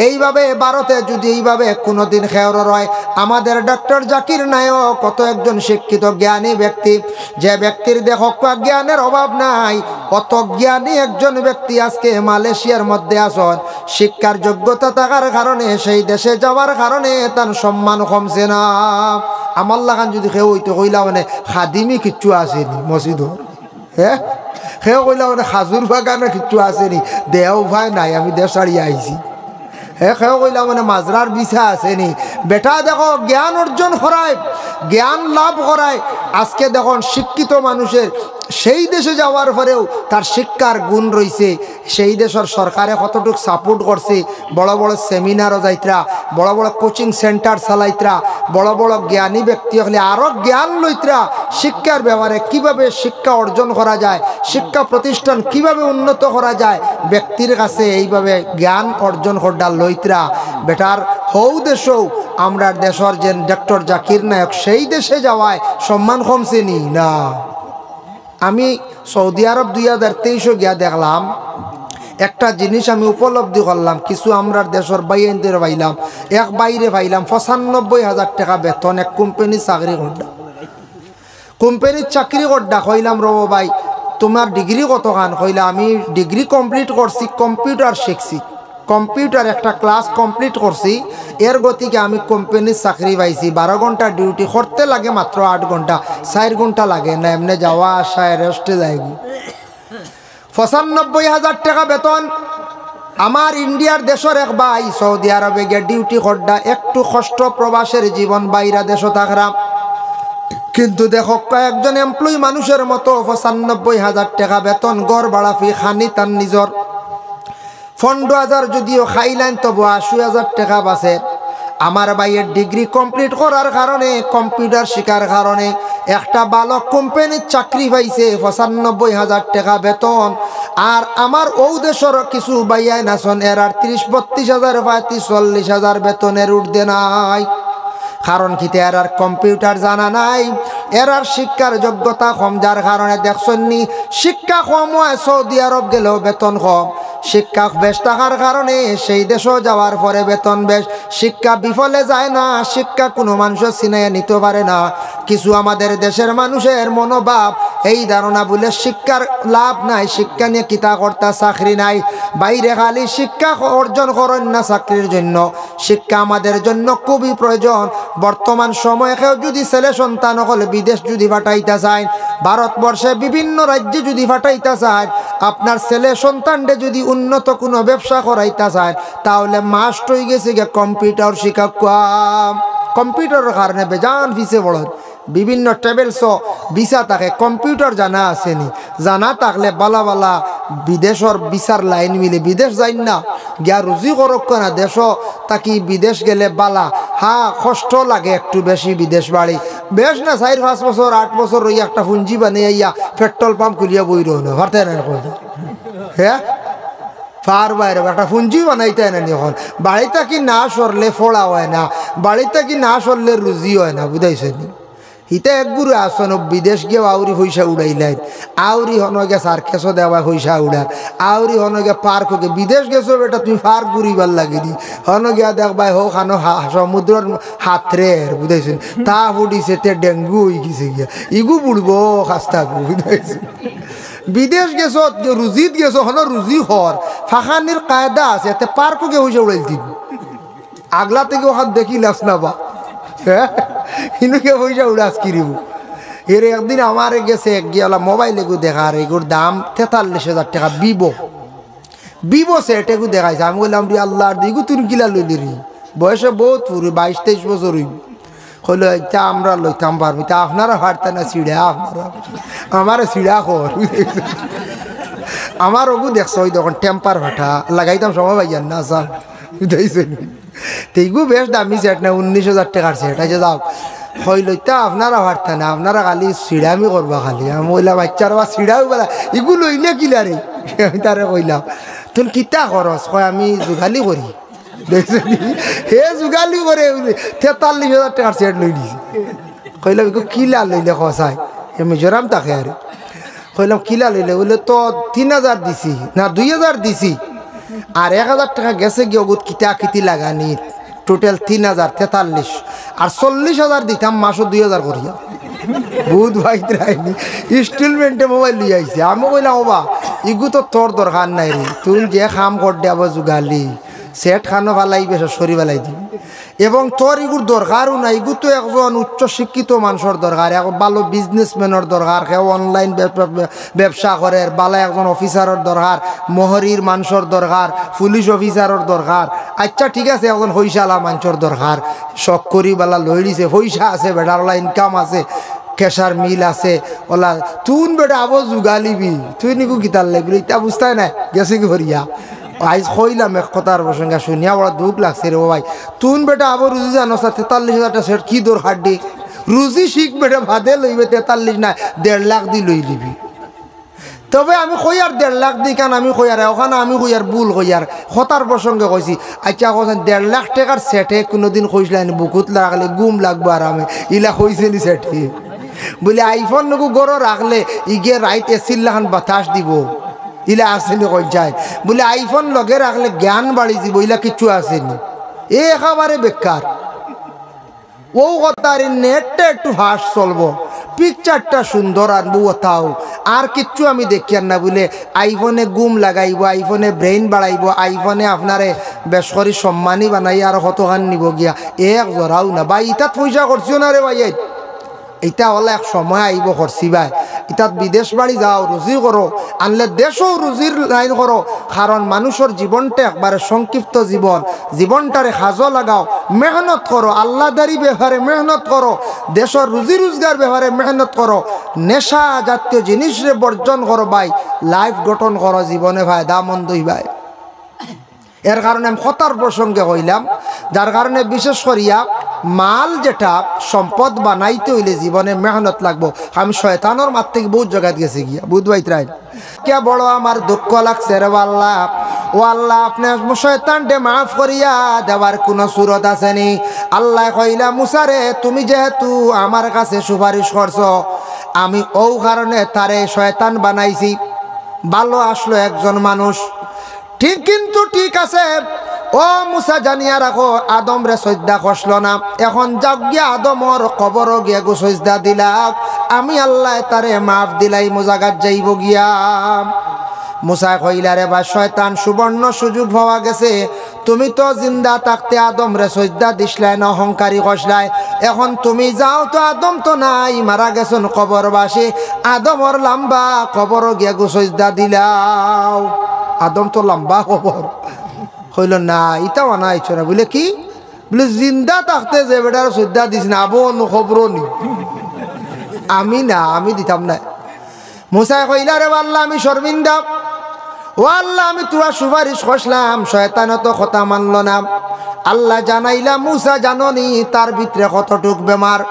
Speaker 1: এইভাবে ভারতে যদি এইভাবে কোনোদিন খেয়র হয়, আমাদের ডক্টর জাকির নায়ক কত একজন শিক্ষিত জ্ঞানী ব্যক্তি, যে ব্যক্তির দেখো জ্ঞানের অভাব নাই, অত জ্ঞানী একজন ব্যক্তি আজকে মালয়েশিয়ার মধ্যে আসন। শিক্ষার যোগ্যতা থাকার কারণে, সেই দেশে যাওয়ার কারণে তার সম্মান কমছে না। আমার লাগান যদি কেউ হইতে কইলা মানে খাদিমি কিচ্ছু আসেনি মসজিদ, হ্যাঁ সেও কইলা মানে খাজুর বাগানে কিচ্ছু আসেনি, দেহ ভাই নাই, আমি দেশ ছাড়িয়ে আইছি। হ্যাঁ সেও কইলা মানে মাজরার বিছা আসেনি। বেটা দেখো জ্ঞান অর্জন করায়, জ্ঞান লাভ করায়। আজকে দেখুন শিক্ষিত মানুষের সেই দেশে যাওয়ার পরেও তার শিক্ষার গুণ রয়েছে। সেই দেশের সরকারে কতটুকু সাপোর্ট করছে। বড় বড় সেমিনারও যাইতরা, বড় বড় কোচিং সেন্টার চালাইতরা, বড় বড় জ্ঞানী ব্যক্তি হলে আরও জ্ঞান লইতরা। শিক্ষার ব্যাপারে কিভাবে শিক্ষা অর্জন করা যায়, শিক্ষা প্রতিষ্ঠান কিভাবে উন্নত করা যায়, ব্যক্তির কাছে এইভাবে জ্ঞান অর্জন করা লইতরা। বেটার হৌ দেশও আমরা দেশের যে ডক্টর জাকির নায়ক, সেই দেশে যাওয়ায় সম্মান কমছে নি না। আমি সৌদি আরব 2023 গিয়া দেখলাম একটা জিনিস, আমি উপলব্ধি করলাম। কিছু আমরা দেশের বাইরে পাইলাম, এক বাইরে পাইলাম 95,000 টাকা বেতন, এক কোম্পানির চাকরি করডা। কোম্পানির চাকরি করডা কইলাম রব ভাই তোমার ডিগ্রি কত খান? কইলা আমি ডিগ্রি কমপ্লিট করছি, কম্পিউটার শিখছি, কম্পিউটার একটা ক্লাস কমপ্লিট করছি। এর গতিকে আমি কোম্পানির চাকরি পাইছি। 12 ঘন্টা ডিউটি করতে লাগে, মাত্র 8 ঘন্টা, 4 ঘন্টা লাগে না, এমনি যাওয়া আসায় রেস্টে যায়গি। 95,000 টাকা বেতন। আমার ইন্ডিয়ার দেশের এক ভাই সৌদি আরবে গিয়ে ডিউটি করডা, একটু কষ্ট প্রবাসের জীবন, বাইরা দেশও থাকরাম। কিন্তু দেখো কয়েকজন এমপ্লয়ি মানুষের মতো 95,000 টাকা বেতন, গড় ভাড়া ফি খানি তার নিজর 15,000 যদিও খাইলেন তবু 80,000 টাকা বাঁচে। আমার ভাইয়ের ডিগ্রি কমপ্লিট করার কারণে, কম্পিউটার শেখার কারণে একটা ভালো কোম্পানির চাকরি পাইছে, 95,000 টাকা বেতন। আর আমার ও দেশের কিছু ভাইয়াই নাচন এর 30-32,000 পায়, 40,000 বেতনের উঠতে নাই। কারণ কি এর আর কম্পিউটার জানা নাই, এর আর শিক্ষার যোগ্যতা কম, যার কারণে দেখছনি শিক্ষা কম হয়, সৌদি আরব গেলেও বেতন কম। শিক্ষা বেশ থাকার কারণে সেই দেশও যাওয়ার পরে বেতন বেশ। শিক্ষা বিফলে যায় না, শিক্ষা কোনো মানুষের চিনাইয়া নিতে পারে না। কিছু আমাদের দেশের মানুষের মনোভাব এই ধারণা বলে শিক্ষার লাভ নাই, শিক্ষা নিয়ে কিতা কর্তা চাকরি নাই। বাইরে খালি শিক্ষা অর্জন করেন না চাকরির জন্য। শিক্ষা আমাদের জন্য খুবই প্রয়োজন। বর্তমান সময়ে কেউ যদি ছেলে সন্তান হলে বিদেশ যদি পাঠাইতে চায়, ভারতবর্ষে বিভিন্ন রাজ্যে যদি পাঠাইতে চায়, আপনার ছেলে সন্তানকে যদি উন্নত কোনো ব্যবসা করাইতে চায়, তাহলে মাস্ট হয়ে গেছে গিয়ে কম্পিউটার শিক্ষা। কম্পিউটারের কারণে বেজান ফিসে বড় বিভিন্ন ট্রাভেলস ভিসা থাকে, কম্পিউটার জানা আসেনি, জানা থাকলে বালা বালা বিদেশের বিচার লাইন মিলে বিদেশ যাই না, গিয়া রুজি করক না দেশ তাকি বিদেশ গেলে বালা। হ্যাঁ কষ্ট লাগে একটু বেশি বিদেশ বাড়ি, বেশ না 4-5 বছর 8 বছর রই একটা পুঞ্জি বানিয়ে ইয়া পেট্রোল পাম্প খুলিয়া বই রইল ভারতে না, হ্যাঁ ফার বাইরে একটা পুঞ্জি বানাইতে না। এখন বাড়িতে কি না সরলে ফোড়া হয় না, বাড়িতে কি না সরলে রুজি হয় না, বুঝাইছেন? হিতে এক গুরু আসন বিদেশ গিয়ে আউরি পয়সা উড়াইলেন, আউরি হনগে সার্কেসও দেওয়া পয়সা উড়ার, আউরি হনগে পার্ক হোকে। বিদেশ গেছো বেটা তুমি পার্ক ঘুরিবার লাগিনি, হনগিয়া দেখবাই হোক খানো সমুদ্রের হাতরে, বুঝাইছেন? তা ফুটিছে তে ডেঙ্গু হয়ে গেছে গিয়া, ইগু বুড়বো খাস্তা বুঝাইছেন। বিদেশ গেছো রুজিত গেছো হলো রুজি হর ফাঁকানির কায়দা আছে এতে পার্কও গে হয়েছে উড়াই দিন আগলা থেকে ওখান দেখি লাস না বা হ্যাঁ ইনুকে হয়েছে উড়াস কিরিব এর একদিন আমার গেছে এক গিয়ালা মোবাইল এগু দেখার এগুর দাম 43,000 টাকা বিবো সেট এগু দেখাইছে আমি বললাম রে আল্লাহ দিগু তুই কিলা লইলি রে বয়সে বহুত পুরো 22-23 বছর হইব হইলো এটা আমরা লইতাম পারবো তা আপনারা হারতে না ছিড়া আপনারা আমার ছিড়া কর আমার ওগু দেখছো ওই তখন টেম্পার ভাটা লাগাইতাম সময় ভাইয়ান না স্যার বুঝাইছেন তেইগু বেশ দামি সেট না 19,000 টাকার সেট আছে যাও হইল তা আপনারা হারতে না আপনারা খালি ছিড়ামি করবা খালি আমি বললাম বাচ্চারা বা ছিড়াও বলা এগু লইলে কিলা রে আমি তারে কইলাম তুমি কিতা খরচ কয় আমি যোগালি করি দেখছি হে যোগালি করে 43,000 টাকার সেট লই দিছি কইলাম এগু কিলা লইলে খসাই মিজোরাম তাকে আর কইলাম কিলা লইলে বলে তো 3,000 দিছি না 2,000 দিছি আর 1,000 টাকা গেছে গিয়ে ওগুত কিতা কিতি লাগানি টোটাল 3,043 আর 40,000 দিতাম মাসও 2,000 করিয়া বহুত ভাই রাইনি ইনস্টলমেন্টে মোবাইল লিয়ে আইছে আমি কইলাম ওবা ইগু তো তোর দরকার নাই রে তুই যে কাম কর দেব যুগালি সেট খানো ফালাই বেশ সরি ফেলাই দিবি এবং তোর ইগুর দরকারও নাই ইগু তো একজন উচ্চ শিক্ষিত মানুষের দরকার এক ভালো বিজনেসম্যানের দরকার কেউ অনলাইন ব্যবসা করে ভালো একজন অফিসারের দরকার মহরির মানুষের দরকার পুলিশ অফিসারের দরকার আচ্ছা ঠিক আছে একজন হইসালা মানুষের দরকার শখ করি বেলা লই দিছে পয়সা আছে বেটারলা ইনকাম আছে কেশার মিল আছে ওলা তুন বেটা আবো যুগালিবি তুই নিকু গীতার লাগবি এটা বুঝতাই নাই গেছে কি ভরিয়া আইজ কইলাম এক কথার প্রসঙ্গে শুনিয়া বড় দুঃখ লাগছে রে ভাই তুন বেটা আবার রুজি জানো 43,000 টাকা সেট কি দরকার দি রুজি শিখ বেটা ভাদে লইবে 43 না 1.5 লাখ দি লই লিবি তবে আমি কই আর 1.5 লাখ দি কেন আমি কই আর ওখানে আমি কই আর ভুল কই আর কথার প্রসঙ্গে কইছি আচ্ছা কোন 1.5 লাখ টাকার সেটে কোনোদিন কইছিলেন বুকুত লাগলে গুম লাগবো আর আমি ইলা কইছে নি সেটে বলে আইফোন নকু গড় রাখলে ইগে রাইট এসির লাখান বাতাস দিব ইলা আসেনি কই যায় বলে আইফোন লগে রাখলে জ্ঞান বাড়ি দিব ইলা কিচ্ছু আসেনি এ একেবারে বেকার ও কথার নেটটা একটু ফাস্ট চলবো পিকচারটা সুন্দর আনবো তাও আর কিচ্ছু আমি দেখি না বলে আইফোনে গুম লাগাইব আইফোনে ব্রেইন বাড়াইব আইফোনে আপনারে বেশ করে সম্মানী বানাই আর কতখান নিব গিয়া এক জরাও না ভাই ইতাত পয়সা করছিও না রে ভাই এটা হলে এক সময় আইব করছি ভাই ইতাত বিদেশ বাড়ি যাও রুজি করো আনলে দেশও রুজির লাইন করো কারণ মানুষের জীবনটা একবারে সংক্ষিপ্ত জীবনটারে সাজো লাগাও মেহনত করো আল্লাহদারি ব্যাপারে মেহনত করো দেশের রুজি রোজগার ব্যাপারে মেহনত করো নেশা জাতীয় জিনিসরে বর্জন করো ভাই লাইফ গঠন করো জীবনে ভাই দামন্দই ভাই এর কারণে আমি কথার প্রসঙ্গে কইলাম যার কারণে বিশেষ করিয়া মাল যেটা সম্পদ বানাইতে হইলে জীবনে মেহনত লাগবো আমি শয়তানোর মার থেকে বহুত জগাত গেছে গিয়া বুধবাই ত্রাই কে বড় আমার দুঃখ লাগছে রে আল্লাহ ও আল্লাহ আপনি শয়তানটে মাফ করিয়া দেওয়ার কোনো সুরত আসেনি আল্লাহ কইলা মুসারে তুমি যেহেতু আমার কাছে সুপারিশ করছো আমি ও কারণে তারে শয়তান বানাইছি ভালো আসলো একজন মানুষ ঠিক কিন্তু ঠিক আছে ও মুসা জানিয়া রাখো আদম রে সজদা খসল না এখন যাক গিয়া আদমর কবর গিয়া গো সজদা দিলাম আমি আল্লাহ তারে মাফ দিলাই মোজাগাত যাইব গিয়া মুসা কইলা রে বা শয়তান সুবর্ণ সুযোগ পাওয়া গেছে তুমি তো জিন্দা থাকতে আদম রে সজদা দিসলাই না অহংকারী খসলাই এখন তুমি যাও তো আদম তো নাই মারা গেছেন কবরবাসী আদমর লম্বা কবর গিয়া গো সজদা দিলাও আদম তো লম্বা কবর হইল না ইটাও আনা আইছো না বলে কি বলে জিন্দা থাকতে যে বেটার শ্রদ্ধা দিস না আবো অন্য খবরও নি আমি দিতাম না মুসাই কইলা রে আল্লাহ আমি শর্মিন্দা ও আল্লাহ আমি তোরা সুপারিশ করলাম শয়তান তো কথা মানল না আল্লাহ জানাইলা মুসা জাননি তার ভিতরে কতটুক বেমার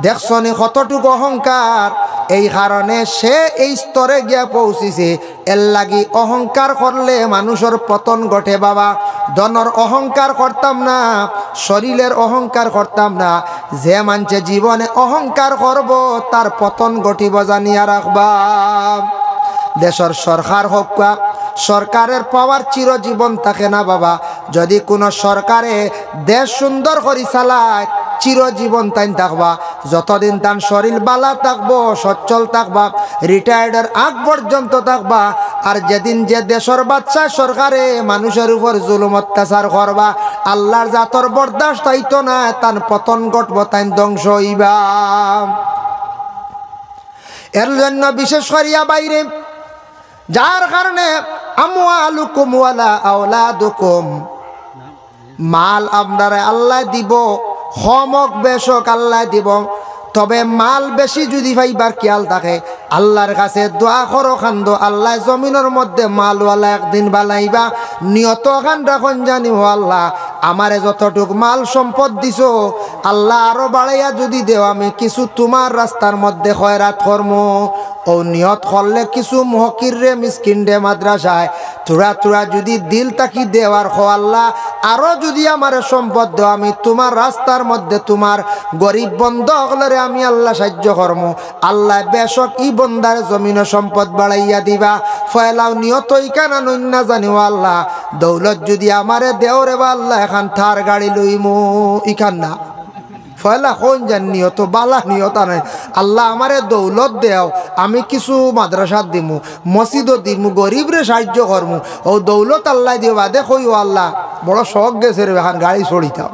Speaker 1: দেখছনি কতটুক অহংকার এই কারণে সে এই স্তরে গিয়া পৌঁছিছে এর লাগি অহংকার করলে মানুষের পতন ঘটে বাবা ধনর অহংকার করতাম না শরীরের অহংকার করতাম না যে মানছে জীবনে অহংকার করব তার পতন ঘটিব জানিয়া রাখবা দেশের সরকার হোক সরকারের পাওয়ার চিরজীবন থাকে না বাবা যদি কোনো সরকারে দেশ সুন্দর করে চালায় চিরজীবন তাইন থাকবা, যতদিন তান শরীর বালা থাকবো, সচ্ছল থাকবা, রিটায়ার্ডের আগ পর্যন্ত থাকবা। আর যেদিন যে দেশের বাদশা সরকারে মানুষের উপর জুলুম অত্যাচার করবা, আল্লাহর জাতর বরদাস্ত হইতো না, তান পতন ঘটব, তাই ধ্বংস হইবা। এর জন্য বিশেষ করিয়া বাইরে, যার কারণে আমওয়ালুকুম ওয়ালা আওলাদুকুম, মাল আপনারা আল্লাহ দিব, হমক বেশক আল্লাহ দিব, তবে মাল বেশি যদি পাইবার খেয়াল থাকে আল্লাহর কাছে দোয়া করো, খান্দো আল্লাহ জমিনের মধ্যে মালওয়ালা একদিন বানাইবা। নিয়ত খান রাখন জানি, ও আল্লাহ আমারে যতটুক মাল সম্পদ দিছো আল্লাহ আরো বাড়াইয়া যদি দেও, আমি কিছু তোমার রাস্তার মধ্যে খয়রাত কর্ম। ও নিয়ত করলে কিছু মহকির রে, মিসকিন রে, মাদ্রাসায় তোরা তোরা যদি দিল তাকি দেওয়ার হো, আল্লাহ আরো যদি আমার সম্পদ দেও, আমি তোমার রাস্তার মধ্যে তোমার গরিব বন্ধ হলে আমি আল্লাহ সাহায্য কর্ম। আল্লাহ বেশক ই বন্দার জমিন সম্পদ বাড়াইয়া দিবা। ফয়লাও নিয়ত ইকানা নইনা জানিও, আল্লাহ দৌলত যদি আমারে দেও রে বা আল্লাহ এখান থার গাড়ি লইমু, ইখান না ফয়লা কোন জান নিয়ত বালা নিয়ত আনে, আল্লাহ আমারে দৌলত দেও, আমি কিছু মাদ্রাসা দিমু, মসজিদও দিমু, গরিবরে সাহায্য করমু। ও দৌলত আল্লাহ দিও বাদে কইও আল্লাহ বড় শখ গেছে রে, এখন গাড়ি ছড়িতাম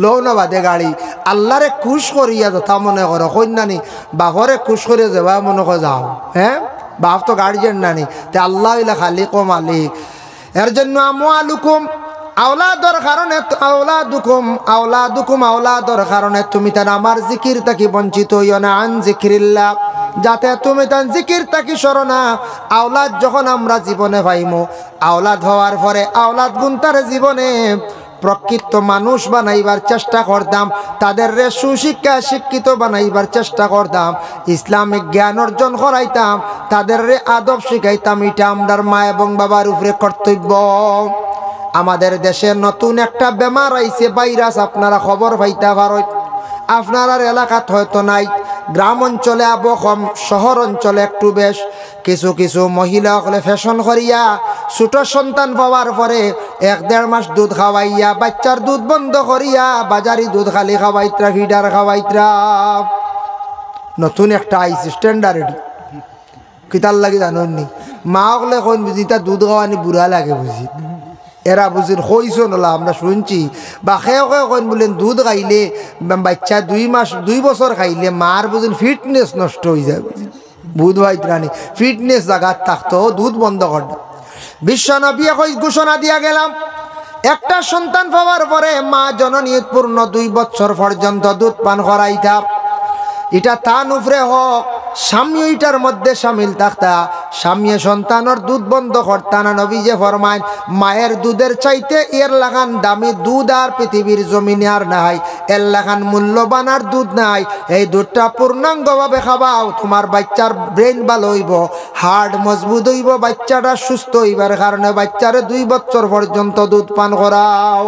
Speaker 1: লো না বাদে গাড়ি আল্লাহরে খুশ করিয়া যথা মনে করো, কন্যানি বাপরে খুশ করিয়া যাবা মনে কর যাও। হ্যাঁ, বাপ তো গার্জিয়ান নানি, তে আল্লাহ ইলা খালিক ও মালিক। এর জন্য আমওয়ালুকুম, আওলাদর কারণে, আওলাদর কারণে তুমি তার আমার জিকির তাকি বঞ্চিত হইও না, আন জিকিরিল্লাহ, যাতে তুমি তার জিকির তাকি সরো না। আওলাদ যখন আমরা জীবনে পাইমো, আওলাদ হওয়ার পরে আওলাদ গুনতার জীবনে প্রকৃত মানুষ বানাইবার চেষ্টা করতাম, তাদের রে সুশিক্ষা শিক্ষিত বানাইবার চেষ্টা করতাম, ইসলামিক জ্ঞান অর্জন করাইতাম, তাদের রে আদব শিখাইতাম। এটা আমরার মা এবং বাবার উপরে কর্তব্য। আমাদের দেশে নতুন একটা বেমার আইছে, ভাইরাস, আপনারা খবর পাইতে পারেন। আপনার এলাকাত হয়তো নাই, গ্রাম অঞ্চলে আবো কম, শহর অঞ্চলে একটু বেশ। কিছু কিছু মহিলা হলে ফ্যাশন করিয়া ছোট সন্তান পাওয়ার পরে 1-1.5 মাস দুধ খাওয়াইয়া, বাচ্চার দুধ বন্ধ করিয়া বাজারি দুধ খালি খাওয়াইত্রা, ফিডার খাওয়াইত্রা। নতুন একটা আইসি স্ট্যান্ডার্ড, কিতার লাগে জানি মা হলে কোন বুঝি তা দুধ খাওয়ানি বুড়া লাগে বুঝি, এরা বুঝির হইছো নলা আমরা শুনছি। বা খেয়ে কোন বলেন দুধ খাইলে বাচ্চা 2 বছর খাইলে মার বুঝেন ফিটনেস নষ্ট হয়ে যায়, বুধ ভাইত্রানি ফিটনেস জায়গার থাকতো, দুধ বন্ধ কর। বিশ্ব নবী ঘোষণা দিয়া গেলাম, একটা সন্তান পাওয়ার পরে মা জননী পূর্ণ 2 বছর পর্যন্ত দুধ পান করাইতা। এটা তান উপরে হোক, স্বামী এটার মধ্যে সামিল থাকতা, স্বামী সন্তানের দুধ বন্ধ করতা না। নবী যে ফরমায়, মায়ের দুধের চাইতে এর লাগান দামি দুধ আর পৃথিবীর জমিনে আর নাই, এর লাগান মূল্যবান আর দুধ নাই। এই দুধটা পূর্ণাঙ্গভাবে খাবাও, তোমার বাচ্চার ব্রেন ভালো হইব, হার্ট মজবুত হইব, বাচ্চাটা সুস্থ হইবার কারণে বাচ্চারে 2 বছর পর্যন্ত দুধ পান করাও।